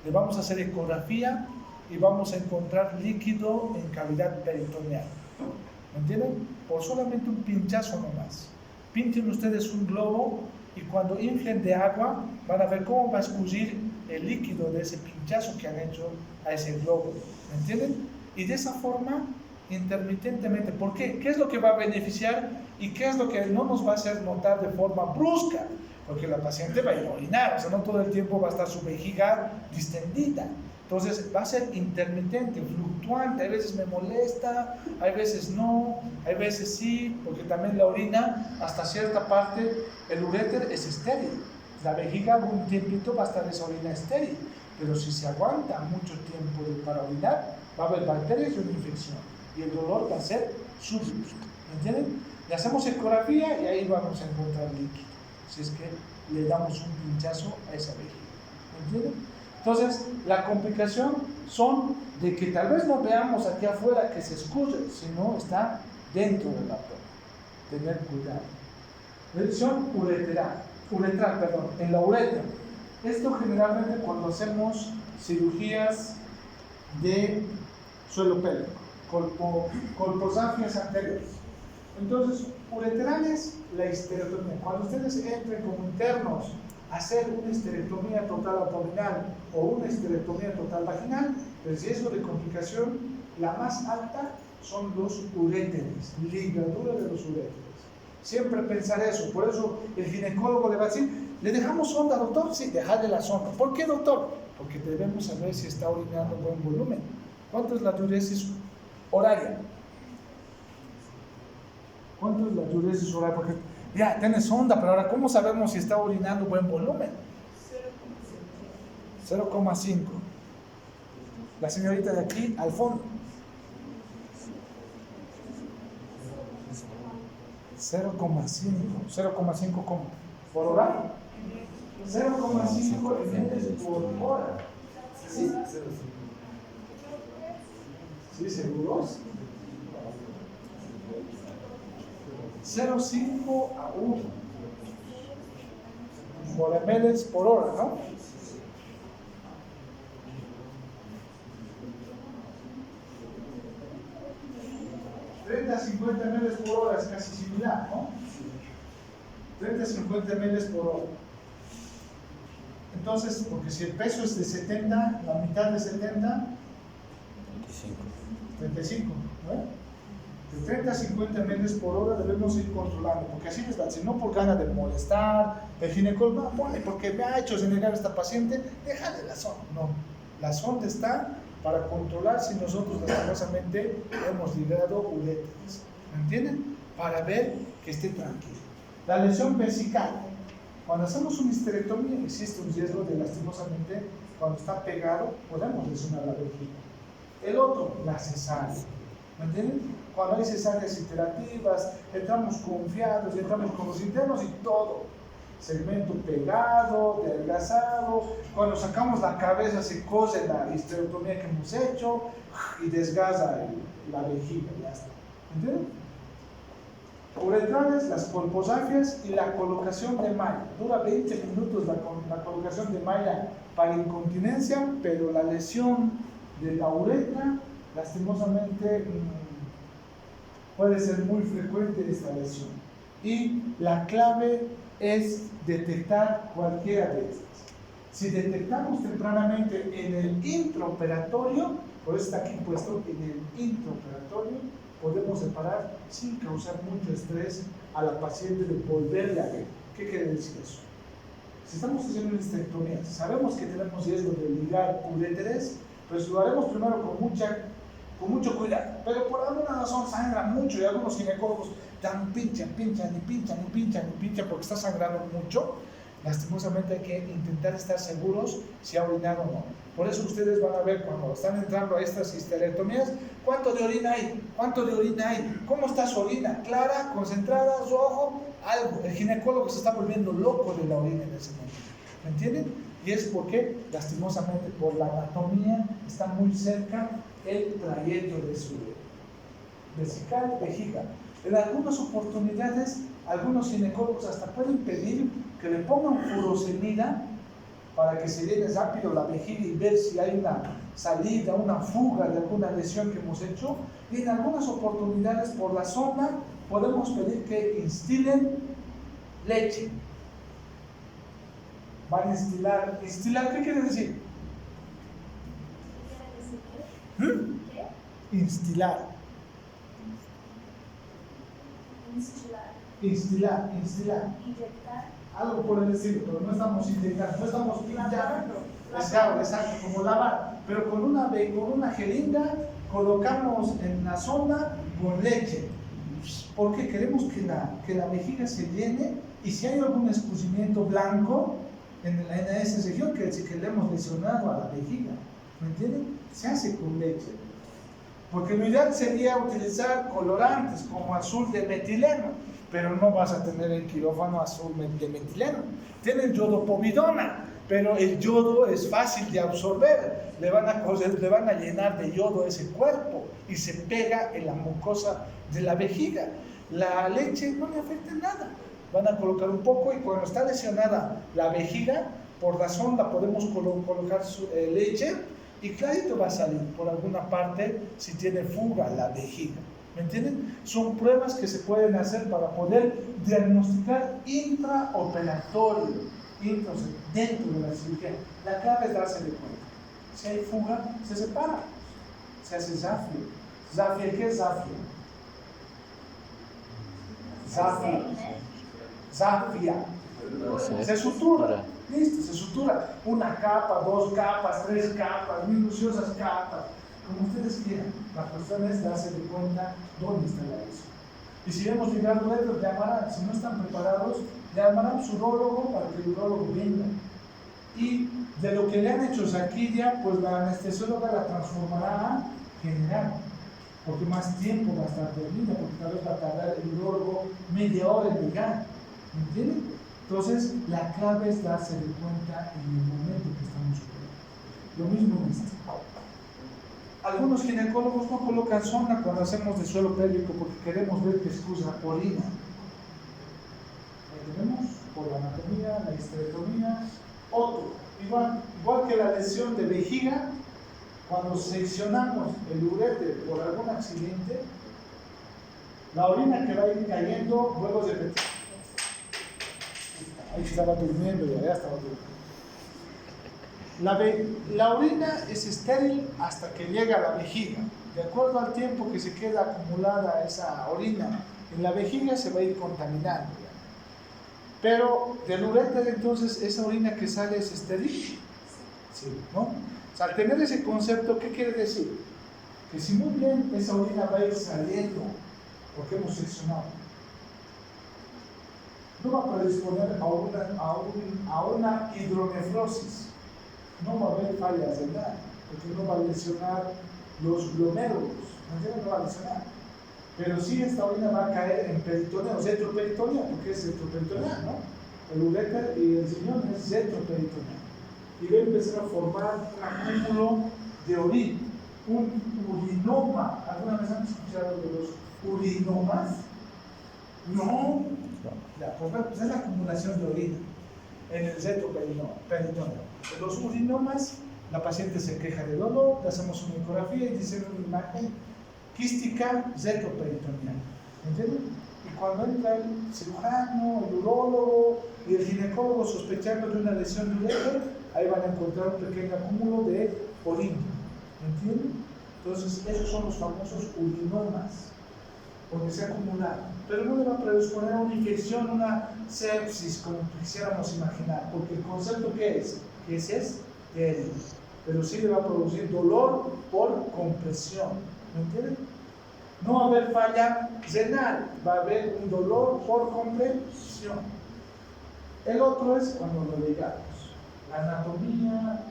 S1: Le vamos a hacer ecografía y vamos a encontrar líquido en cavidad peritoneal. ¿Me entienden? Por solamente un pinchazo nomás. Pinten ustedes un globo y cuando inflen de agua van a ver cómo va a escurrir el líquido de ese pinchazo que han hecho a ese globo. ¿Me entienden? Y de esa forma, intermitentemente. ¿Por qué? ¿Qué es lo que va a beneficiar y qué es lo que no nos va a hacer notar de forma brusca? Porque la paciente va a ir a orinar, o sea, no todo el tiempo va a estar su vejiga distendida. Entonces va a ser intermitente, fluctuante, hay veces me molesta, hay veces no, hay veces sí, porque también la orina, hasta cierta parte, el uréter es estéril. La vejiga algún tiempito va a estar esa orina estéril, pero si se aguanta mucho tiempo para orinar, va a haber bacterias y una infección, y el dolor va a ser súbito, ¿entienden? Le hacemos ecografía y ahí vamos a encontrar líquido, si es que le damos un pinchazo a esa vejiga, ¿entienden? Entonces, la complicación son de que tal vez no veamos aquí afuera que se escurre, sino está dentro del abdomen. Tener cuidado. Lesión uretral, en la uretra. Esto generalmente cuando hacemos cirugías de suelo pélvico, colposafias anteriores. Entonces, uretrales, la histerectomía. Cuando ustedes entren como internos a hacer una histerectomía total abdominal o una histerectomía total vaginal, el riesgo de complicación, la más alta, son los uréteres, ligadura de los uréteres. Siempre pensar eso, por eso el ginecólogo le va a decir, ¿le dejamos sonda, doctor? Sí, dejarle la sonda. ¿Por qué, doctor? Porque debemos saber si está orinando buen volumen. ¿Cuánto es la diuresis horaria? ¿Cuánto es la diuresis horaria? Porque ya, tiene sonda, pero ahora, ¿cómo sabemos si está orinando buen volumen? 0,5. La señorita de aquí, al fondo. 0,5. 0,5 ¿cómo? ¿Por hora? 0,5 ml por hora. ¿Sí? ¿Sí, seguros? 0,5 a 1 ml por hora, ¿no? ...30 a 50 ml por hora es casi similar, ¿no? 30 a 50 ml por hora. Entonces, porque si el peso es de 70, la mitad de 70, 35, ¿no? De 30 a 50 ml por hora debemos ir controlando, porque así es, si no por ganas de molestar, el ginecólogo, no, pone, porque me ha hecho denegar a esta paciente, déjale la sonda. No, la sonda está para controlar si nosotros lastimosamente hemos ligado uréteres, ¿me entienden? Para ver que esté tranquilo. La lesión vesical, cuando hacemos una histerectomía existe un riesgo de lastimosamente, cuando está pegado, podemos lesionar la vejiga. El otro, la cesárea, ¿me entienden? Cuando hay cesáreas iterativas, entramos confiados, entramos con los internos y todo. Segmento pegado, adelgazado. Cuando sacamos la cabeza se cose la histerectomía que hemos hecho y desgasa la vejiga, ya está. ¿Entienden? Uretrales, las colposafias y la colocación de malla. Dura 20 minutos la colocación de malla para incontinencia, pero la lesión de la uretra, lastimosamente, puede ser muy frecuente esta lesión. Y la clave es detectar cualquiera de estas. Si detectamos tempranamente en el intraoperatorio, por eso está aquí puesto, en el intraoperatorio, podemos separar sin causar mucho estrés a la paciente de volverle a ver. ¿Qué quiere decir eso? Si estamos haciendo una histerectomía, sabemos que tenemos riesgo de ligar uréteres, pues lo haremos primero con mucho cuidado. Pero por alguna razón sangra mucho y algunos ginecólogos pinchan porque está sangrando mucho. Lastimosamente hay que intentar estar seguros si ha orinado o no. Por eso ustedes van a ver cuando están entrando a estas histerectomías, ¿cuánto de orina hay? ¿Cuánto de orina hay? ¿Cómo está su orina? ¿Clara? ¿Concentrada? ¿Rojo? Algo. El ginecólogo se está volviendo loco de la orina en ese momento. ¿Me entienden? Y es porque, lastimosamente, por la anatomía, está muy cerca el trayecto de su vesical, vejiga. En algunas oportunidades, algunos ginecólogos hasta pueden pedir que le pongan furosemida para que se llene rápido la vejiga y ver si hay una salida, una fuga de alguna lesión que hemos hecho. Y en algunas oportunidades, por la zona, podemos pedir que instilen leche. Van a instilar. ¿Instilar qué quiere decir? Instilar. Instilar.
S2: Inyectar.
S1: Algo por el estilo, pero no estamos inyectando, no estamos pinchando. Exacto, como lavar. Pero con una jeringa colocamos en la zona con leche. Porque queremos que la vejiga se llene y si hay algún escurrimiento blanco en esa región que le hemos lesionado a la vejiga, ¿me entienden? Se hace con leche. Porque lo ideal sería utilizar colorantes como azul de metileno, pero no vas a tener en quirófano azul de metileno. Tienen yodopovidona, pero el yodo es fácil de absorber. Le van a llenar de yodo ese cuerpo y se pega en la mucosa de la vejiga. La leche no le afecta en nada. Van a colocar un poco y cuando está lesionada la vejiga, por la sonda podemos colocar leche y clarito va a salir por alguna parte si tiene fuga la vejiga. ¿Me entienden? Son pruebas que se pueden hacer para poder diagnosticar intraoperatorio, dentro de la cirugía. La clave es darse de cuenta. Si hay fuga, se separa. Se hace zafio. ¿Zafia qué es zafio? Zafia. Se sutura. Listo, se sutura. Una capa, 2 capas, 3 capas, minuciosas capas, como ustedes quieran. La cuestión es darse de cuenta dónde está la lesión. Y si hemos llegado a ellos, llamarán. Si no están preparados, llamarán su urólogo para que el urólogo venga. Y de lo que le han hecho saquilla, pues la anestesióloga la transformará a general. Porque más tiempo va a estar dormida, porque tal vez va a tardar el urólogo media hora en llegar. ¿Me entienden? Entonces, la clave es darse de cuenta en el momento que estamos operando. Lo mismo en esto. Algunos ginecólogos no colocan sonda cuando hacemos de suelo pélvico porque queremos ver que escurra orina. Lo tenemos por la anatomía, la histerectomía, otro. Igual que la lesión de vejiga, cuando seccionamos el uréter por algún accidente, la orina que va a ir cayendo, vuelvo a repetir. Ahí estaba durmiendo y allá estaba durmiendo. La orina es estéril hasta que llega a la vejiga. De acuerdo al tiempo que se queda acumulada esa orina en la vejiga, se va a ir contaminando. Pero del uréter, entonces, esa orina que sale es estéril. Sí, ¿no? O sea, al tener ese concepto, ¿qué quiere decir? Que si muy bien esa orina va a ir saliendo, porque hemos seccionado, no va a predisponer a una hidronefrosis. No va a haber fallas de nada, porque no va a lesionar los glomérulos, no va a lesionar. Pero sí esta orina va a caer en peritoneo, retroperitoneal, porque es retroperitoneal, ¿no? El uréter y el riñón es retroperitoneal. Y va a empezar a formar un acúmulo de orina, un urinoma. ¿Alguna vez han escuchado de los urinomas? No. Ya, pues, bueno, pues es la acumulación de orina en el retroperitoneum. En los urinomas, la paciente se queja de dolor, le hacemos una ecografía y dice una imagen quística retroperitoneal. ¿Entienden? Y cuando entra el cirujano, el urólogo y el ginecólogo sospechando de una lesión de uretra, ahí van a encontrar un pequeño acúmulo de orina. ¿Entienden? Entonces, esos son los famosos urinomas, porque se acumulan. Pero no le va a predisponer a una infección, una sepsis, como quisiéramos imaginar, porque el concepto ¿qué es? Que es estéril, pero sí le va a producir dolor por compresión. ¿Me entienden? No va a haber falla renal, va a haber un dolor por compresión. El otro es cuando lo ligamos, la anatomía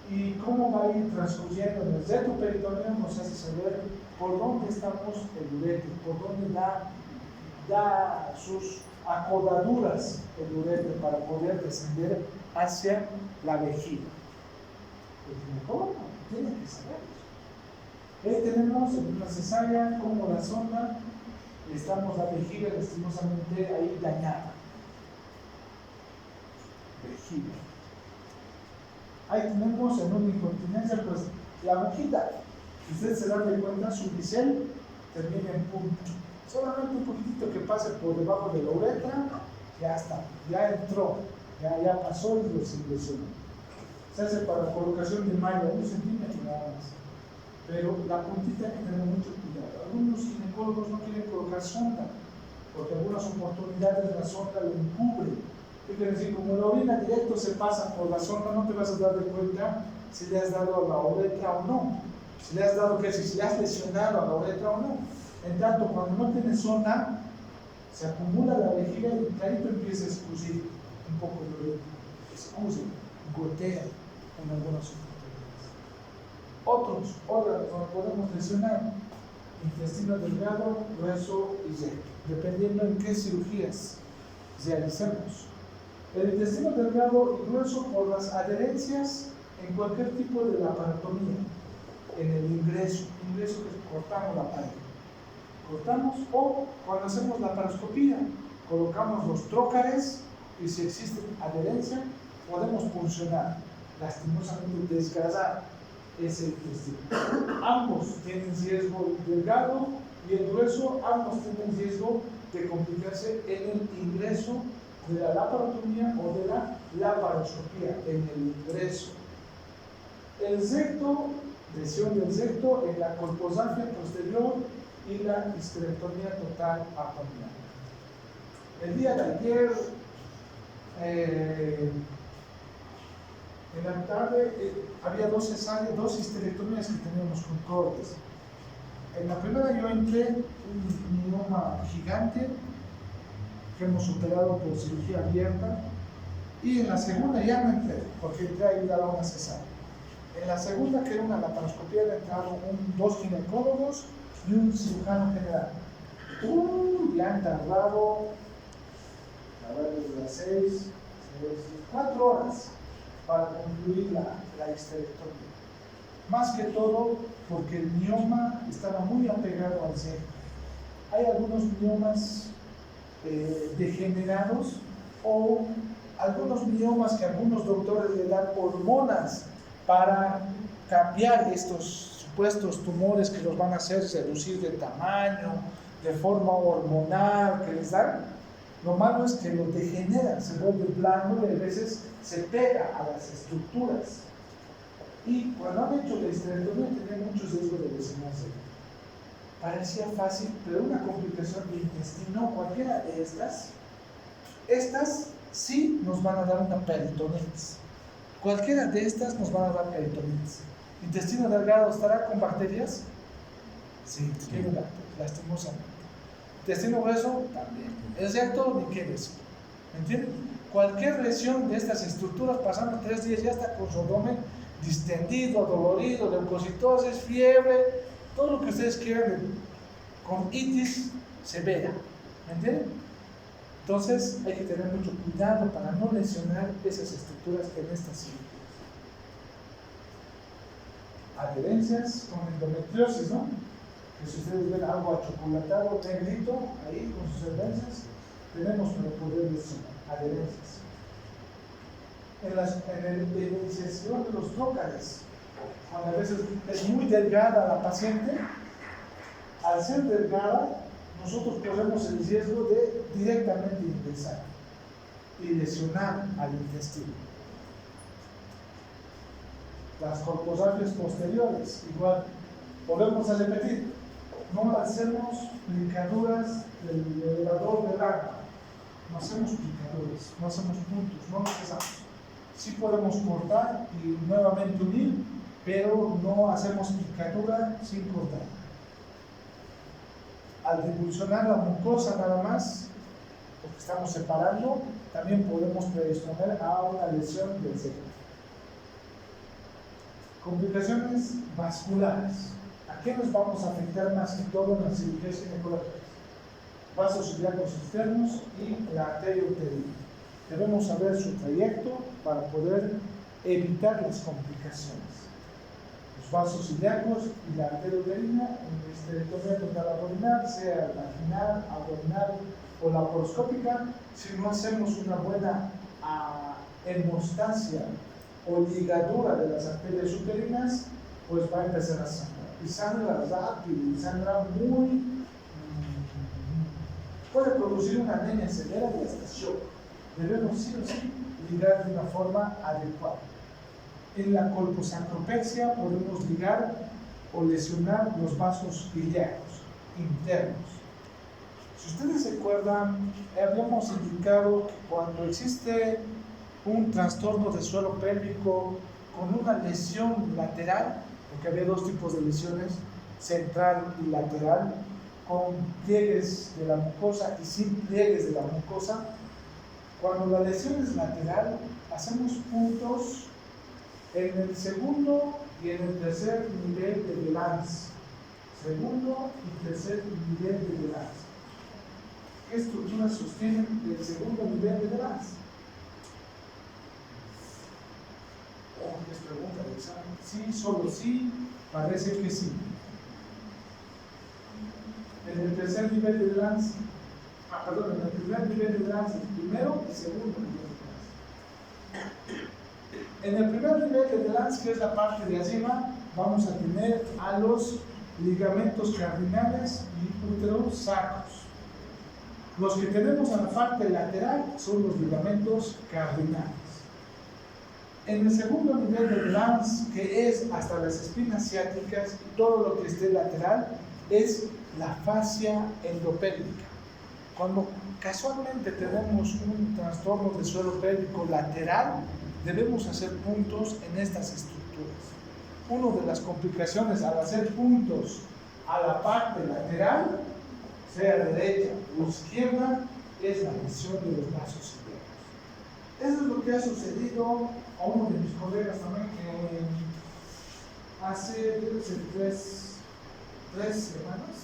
S1: y cómo va a ir transcurriendo en el retroperitoneum nos hace saber por dónde estamos el ureter, por dónde da sus acodaduras el ureter para poder descender hacia la vejiga. El ginecólogo tiene que saber eso. Ahí tenemos en una cesárea como la zona, estamos la vejiga lastimosamente ahí dañada. Vejiga. Ahí tenemos en una incontinencia, pues la agujita. Si ustedes se dan cuenta, su bisel termina en punto. Solamente un poquitito que pase por debajo de la uretra, ya está, ya entró, ya pasó y lo lesionó. Se hace para colocación de malla, 1 centímetro nada más. Pero la puntita hay que tener mucho cuidado. Algunos ginecólogos no quieren colocar sonda, porque algunas oportunidades la sonda lo encubre. ¿Qué quiere decir? Como la orina directo se pasa por la sonda, no te vas a dar de cuenta si le has dado a la uretra o no. Si le has dado, ¿qué? Si le has lesionado a la uretra o no. En tanto, cuando no tienes sonda, se acumula la vejiga y clarito empieza a escurrir un poco de orina. Escurre, gotea en algunas oportunidades. Otros órganos donde podemos lesionar: intestino delgado, grueso y recto, dependiendo en qué cirugías realicemos. El intestino delgado y grueso por las adherencias en cualquier tipo de laparotomía, en el ingreso que cortamos la pared, cortamos, o cuando hacemos la laparoscopía, colocamos los trócares y si existe adherencia, podemos puncionar, lastimosamente desgasar ese intestino. Ambos tienen riesgo delgado y el grueso, ambos tienen riesgo de complicarse en el ingreso de la laparotomía o de la laparoscopía, en el ingreso. El recto, lesión del recto en la colposafia posterior y la histerectomía total abdominal. El día de ayer, en la tarde, había dos cesáreas, dos histerectomías que teníamos con cortes. En la primera yo entré un mioma gigante que hemos operado por cirugía abierta, y en la segunda ya no entré, porque entré a ayudar a una cesárea. En la segunda, que era una laparoscopía, entraron dos ginecólogos y un cirujano general. Ya han tardado, a ver, desde las 4 horas para concluir la histerectomía. Más que todo porque el mioma estaba muy apegado al seno. Hay algunos miomas degenerados, o algunos miomas que algunos doctores le dan hormonas para cambiar estos supuestos tumores que los van a hacer reducir de tamaño, de forma hormonal que les dan. Lo malo es que lo degenera, se vuelve blando y a veces se pega a las estructuras. Y cuando han hecho la histerectomía tenían muchos riesgos de lesionarse. Parecía fácil, pero una complicación de intestino, cualquiera de estas sí nos van a dar una peritonitis. Cualquiera de estas nos van a dar peritonitis. ¿Intestino delgado estará con bacterias? Sí, tiene bacterias, lastimosamente. ¿Intestino grueso? También. ¿Es recto? Ni qué decir. ¿Me entienden? Cualquier lesión de estas estructuras, pasando 3 días, ya está con su abdomen distendido, dolorido, leucocitosis, fiebre, todo lo que ustedes quieran, con itis severa. ¿Me entienden? Entonces hay que tener mucho cuidado para no lesionar esas estructuras en estas cirugías. Adherencias con endometriosis, ¿no? que si ustedes ven algo achocolatado, negrito, ahí con sus adherencias, tenemos para poder lesionar adherencias. En la iniciación de los trócares, cuando a veces es muy delgada la paciente, al ser delgada, nosotros corremos el riesgo de directamente ingresar y lesionar al intestino. Las corposales posteriores, igual, volvemos a repetir, no hacemos picaduras del elevador del agua, no hacemos picaduras, no hacemos puntos, no empezamos. Sí podemos cortar y nuevamente unir, pero no hacemos picadura sin cortar. Al divulsionar la mucosa nada más, porque estamos separando, también podemos predisponer a una lesión del cerebro. Complicaciones vasculares. ¿A qué nos vamos a afectar más que todo en las cirugías ginecológicas? Vasos ilíacos externos y la arteria uterina. Debemos saber su trayecto para poder evitar las complicaciones. Los vasos ilíacos y la arteria uterina en el esterectomía total abdominal, sea vaginal, abdominal o laparoscópica, si no hacemos una buena hemostasia o ligadura de las arterias uterinas, pues va a empezar a sangrar. Y sangra rápido, y sangra puede producir una anemia severa y hasta shock. Debemos sí o sí ligar de una forma adecuada. En la colposacropexia podemos ligar o lesionar los vasos ilíacos internos. Si ustedes se acuerdan, habíamos indicado que cuando existe un trastorno del suelo pélvico con una lesión lateral, porque había dos tipos de lesiones, central y lateral, con pliegues de la mucosa y sin pliegues de la mucosa. Cuando la lesión es lateral, hacemos puntos en el segundo y en el tercer nivel de Delance. Segundo y tercer nivel de Delance. ¿Qué estructuras sostienen el segundo nivel de Delance? Es pregunta de examen. Sí, solo sí, parece que sí. En el tercer nivel de Delance, en el primer nivel de Delance, el primero y segundo nivel de Delance. En el primer nivel de Delance, que es la parte de arriba, vamos a tener a los ligamentos cardinales y uterosacros. Los que tenemos en la parte lateral son los ligamentos cardinales. En el segundo nivel de Delance, que es hasta las espinas ciáticas y todo lo que esté lateral, es la fascia endopélvica. Cuando casualmente tenemos un trastorno del suelo pélvico lateral, debemos hacer puntos en estas estructuras. Una de las complicaciones al hacer puntos a la parte lateral, sea derecha o izquierda, es la lesión de los vasos ilíacos. Eso es lo que ha sucedido a uno de mis colegas también, que hace tres semanas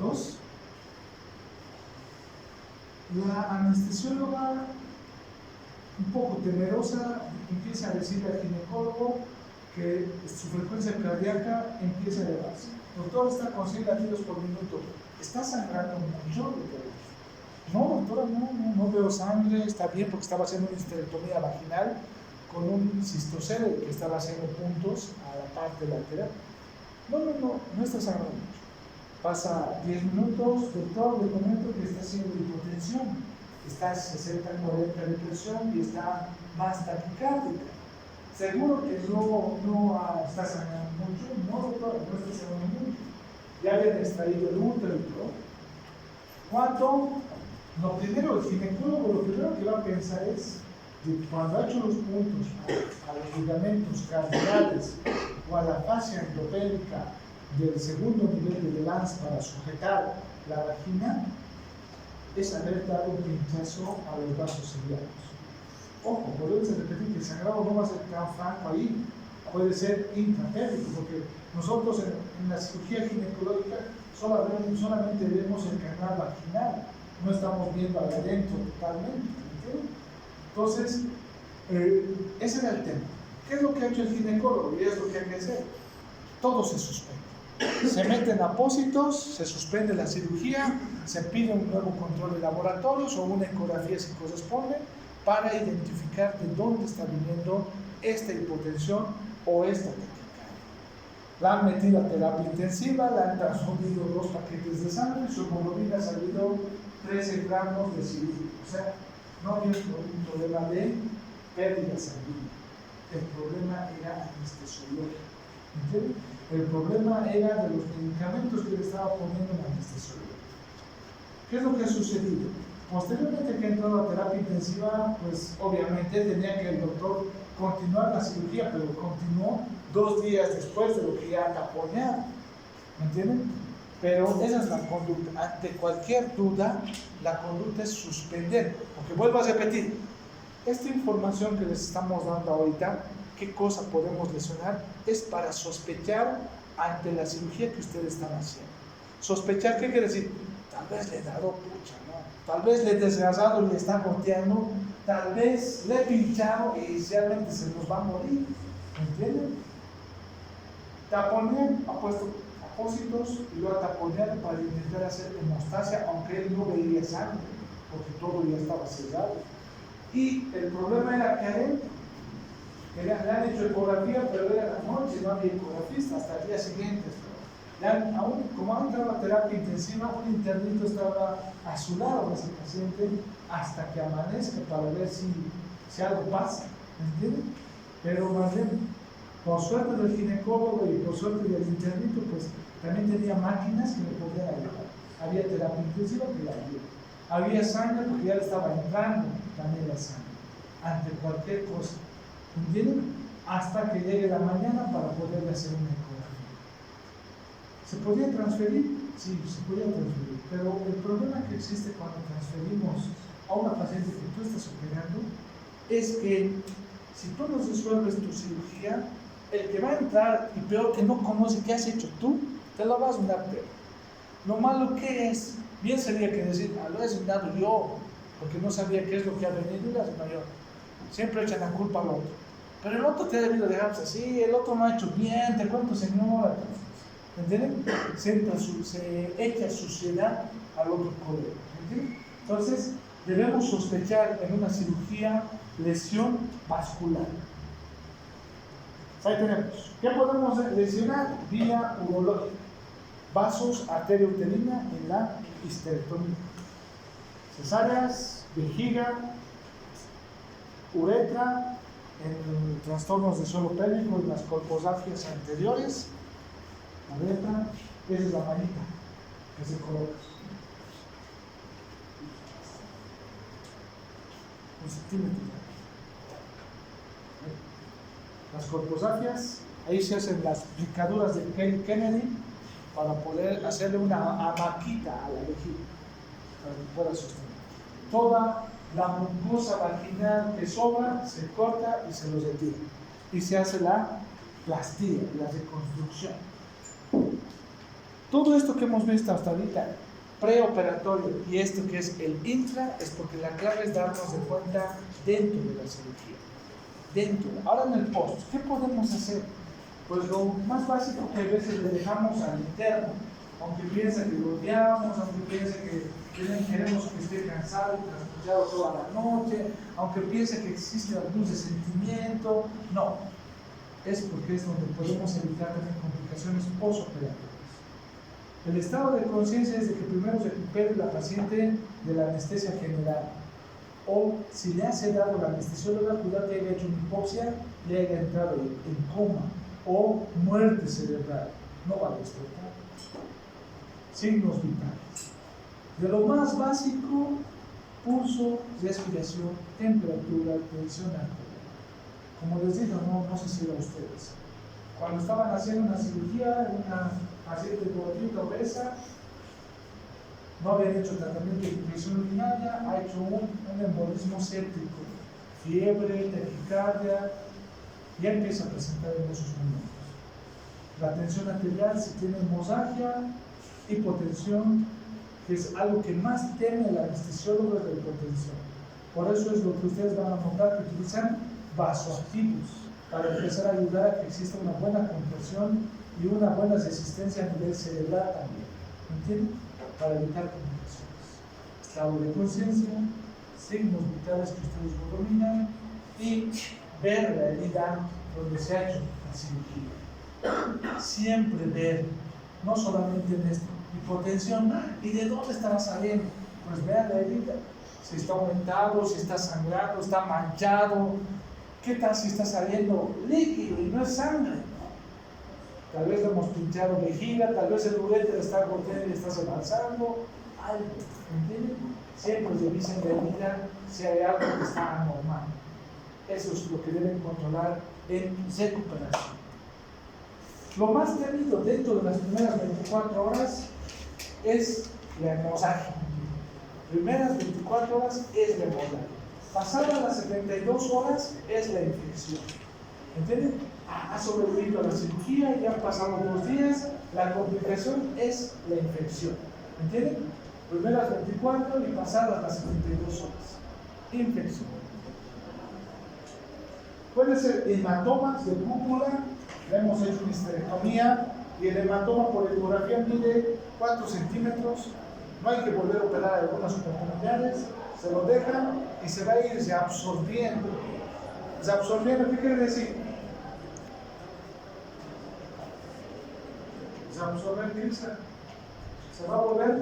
S1: o dos, la anestesióloga, un poco temerosa, empieza a decirle al ginecólogo que su frecuencia cardíaca empieza a elevarse. Doctor, está con 100 latidos por minuto. ¿Está sangrando mucho? No, doctora, no veo sangre, está bien, porque estaba haciendo una histerectomía vaginal con un cistocele que estaba haciendo puntos a la parte lateral. No está sangrando mucho. Pasa 10 minutos, doctor, le comento que está haciendo hipotensión, está a 60-40 de presión y está más taquicárdica. Seguro que no está sangrando mucho. No, doctor, no está sangrando mucho. Ya habían extraído el útero y todo. El ginecólogo lo primero que va a pensar es que cuando ha hecho los puntos a los ligamentos cardinales o a la fascia endopélvica del segundo nivel de Delance para sujetar la vagina, es haber dado un pinchazo a los vasos ilíacos. Ojo, volvemos a repetir que el sangrado no va a ser tan franco ahí, puede ser intrapélvico, porque nosotros en la cirugía ginecológica solamente vemos el canal vaginal, no estamos viendo allá adentro totalmente. ¿Entiendes? Entonces, ese era el tema. ¿Qué es lo que ha hecho el ginecólogo? Y es lo que hay que hacer. Todo se suspende. Se meten apósitos, se suspende la cirugía, se pide un nuevo control de laboratorios o una ecografía si corresponde para identificar de dónde está viniendo esta hipotensión o esta taquicardia. La han metido a terapia intensiva, la han transfundido 2 paquetes de sangre y su hemoglobina ha salido 13 gramos de cilindro. O sea, no había un problema de pérdida sanguínea. El problema era anestesiológico. ¿Entiendes? El problema era de los medicamentos que le estaba poniendo en anestesiología. ¿Qué es lo que ha sucedido? Posteriormente que entró a terapia intensiva, pues obviamente tenía que el doctor continuar la cirugía, pero continuó 2 días después de lo que ya taponeaba. ¿Me entienden? Pero esa es la conducta. Ante cualquier duda, la conducta es suspender. Porque vuelvo a repetir, esta información que les estamos dando ahorita, qué cosa podemos lesionar, es para sospechar ante la cirugía que ustedes están haciendo. Sospechar, ¿qué quiere decir? Tal vez le he dado pucha, ¿no? Tal vez le he desgasado y le está goteando, tal vez le he pinchado y realmente se nos va a morir. ¿Entienden? Taponear, ha puesto apósitos y lo ha taponeado para intentar hacer hemostasia, aunque él no veía sangre, porque todo ya estaba cerrado. Y el problema era que a él le han hecho ecografía, pero era la noche, no había ecografista hasta el día siguiente. Como ha entrado a terapia intensiva, un internito estaba a su lado de ese paciente hasta que amanezca para ver si algo pasa. ¿Entienden? Pero más bien, por suerte del ginecólogo y por suerte del internito, pues también tenía máquinas que le podían ayudar. Había terapia intensiva que la ayudó. Había sangre porque ya le estaba entrando también la sangre ante cualquier cosa. ¿Entienden? Hasta que llegue la mañana para poderle hacer una ecografía. ¿Se podía transferir? Sí, se podía transferir. Pero el problema que existe cuando transferimos a una paciente que tú estás operando es que si tú no resuelves tu cirugía, el que va a entrar y peor que no conoce qué has hecho tú, te lo vas a dar peor. Lo malo que es, bien sería que decir, lo he asignado yo, porque no sabía qué es lo que ha venido y lo asignado yo. Siempre echan la culpa al otro. Pero el otro te ha debido dejar así, el otro no ha hecho bien, te cuento señora. ¿Entienden? Se echa suciedad al otro colega. ¿Entienden? Entonces, debemos sospechar en una cirugía lesión vascular. Ahí tenemos. ¿Qué podemos lesionar? Vía urológica. Vasos, arteria uterina en la histerectomía. Cesáreas, vejiga, uretra, en trastornos de suelo pélvico en las colposafias anteriores. La uretra, esa es la manita que se coloca. Un centímetro. Las colposafias, ahí se hacen las picaduras de Kennedy para poder hacerle una amaquita a la vejiga para que pueda sostener. Toda la mucosa vaginal que sobra se corta y se lo retira y se hace la plastía, la reconstrucción. Todo esto que hemos visto hasta ahorita, preoperatorio y esto que es el intra, es porque la clave es darnos de cuenta dentro de la cirugía. Dentro, ahora en el post, ¿qué podemos hacer? Pues lo más básico que a veces le dejamos al interno, aunque piensa que lo odiamos, aunque piensa que queremos que esté cansado y trasnochado toda la noche, aunque piense que existe algún resentimiento, no, es porque es donde podemos evitar tener complicaciones postoperatorias. El estado de conciencia es de que primero se recupere la paciente de la anestesia general, o si le hace dado la anestesióloga, cuidado que haya hecho una hipoxia, le haya entrado en coma o muerte cerebral, no va a despertar. Signos vitales. De lo más básico, pulso, respiración, temperatura, tensión arterial. Como les digo, no sé si a ustedes. Cuando estaban haciendo una cirugía, una paciente gordita obesa, no habían hecho tratamiento de infección urinaria, ha hecho un embolismo séptico, fiebre, taquicardia, ya empieza a presentar en esos momentos. La tensión arterial, si tiene hemorragia, hipotensión, que es algo que más teme el anestesiólogo, es la hipotensión. Por eso es lo que ustedes van a notar que utilizan vasoactivos para empezar a ayudar a que exista una buena compresión y una buena resistencia a nivel cerebral también, ¿entienden? Para evitar complicaciones. Estado de conciencia, signos vitales que ustedes no dominan y ver la herida donde se ha hecho la cirugía. Siempre ver, no solamente en esto, hipotensión, ¿y de dónde estará saliendo? Pues vean la herida, si está aumentado, si está sangrando, está manchado, ¿qué tal si está saliendo líquido y no es sangre? Tal vez le hemos pinchado vejiga, tal vez el juguete le está golpeando y le está rebalsando, algo, ¿entienden? Siempre revisen la herida si hay algo que está anormal. Eso es lo que deben controlar en recuperación. Lo más temido dentro de las primeras 24 horas es la hemorragia. Primeras 24 horas es la hemorragia. Pasadas las 72 horas es la infección. ¿Entienden? Ha sobrevivido a la cirugía, ya han pasado 2 días, la complicación es la infección. ¿Entienden? Primeras 24 y pasadas las 72 horas. Infección. Puede ser hematomas de cúpula, le hemos hecho una histerectomía y el hematoma por ecografía mide 4 centímetros. No hay que volver a operar algunas oportunidades, se lo dejan y se va a ir reabsorbiendo. ¿Reabsorbiendo qué quiere decir? Reabsorber, ¿qué es? Se va a volver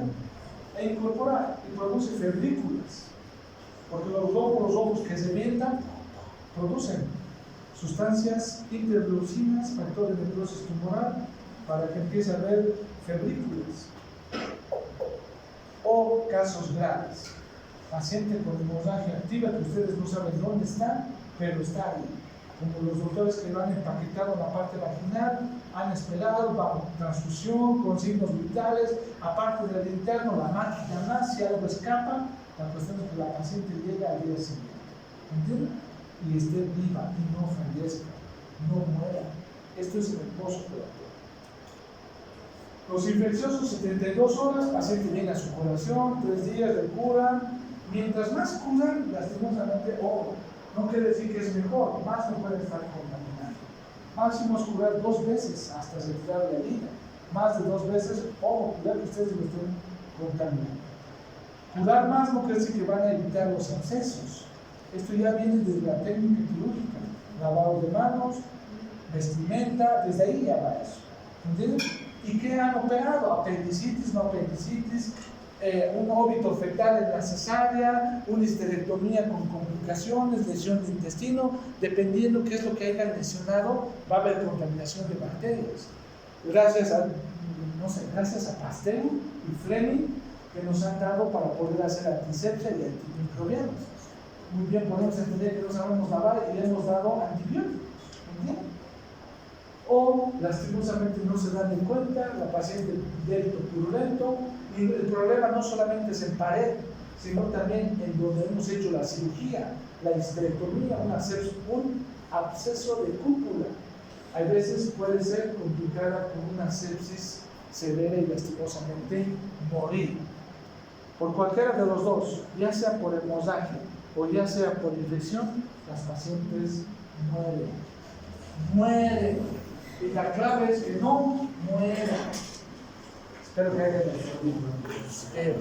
S1: a incorporar y produce febrículas, porque los glóbulos rojos que se revientan producen sustancias interleucinas, factores de necrosis tumoral, para que empiece a haber febrículas. O casos graves, paciente con hemorragia activa que ustedes no saben dónde está, pero está ahí, como los doctores que lo han empaquetado en la parte vaginal, han esperado bajo transfusión, con signos vitales, aparte del interno, la máquina más, si algo escapa, la cuestión es que la paciente llega al día siguiente, ¿entienden? Y esté viva y no fallezca, no muera. Esto es el postoperatorio. Los infecciosos, 72 horas, paciente viene a su curación, 3 días de cura. Mientras más curan, lastimosamente, no quiere decir que es mejor, más no puede estar contaminando. Máximo es curar 2 veces hasta retirar la herida. Más de 2 veces, cuidado que ustedes lo estén contaminando. Curar más no quiere decir que van a evitar los abscesos. Esto ya viene desde la técnica quirúrgica, lavado de manos, vestimenta, desde ahí ya va eso. ¿Entienden? ¿Y qué han operado? Apendicitis, no apendicitis, un óbito fetal en la cesárea, una histerectomía con complicaciones, lesión de intestino, dependiendo qué es lo que hayan lesionado, va a haber contaminación de bacterias. Gracias a Pasteur y Fleming, que nos han dado para poder hacer antisepsia y antimicrobianos. Muy bien, podemos entender que no sabemos lavar y le hemos dado antibióticos, ¿entienden? O lastimosamente no se dan de cuenta, la paciente débito purulento, y el problema no solamente es en pared, sino también en donde hemos hecho la cirugía, la histerectomía, un absceso de cúpula. A veces puede ser complicada con una sepsis severa y lastimosamente morir. Por cualquiera de los dos, ya sea por hemorragia o ya sea por infección, las pacientes mueren. Y la clave es que no mueran. Espero que haya entendido.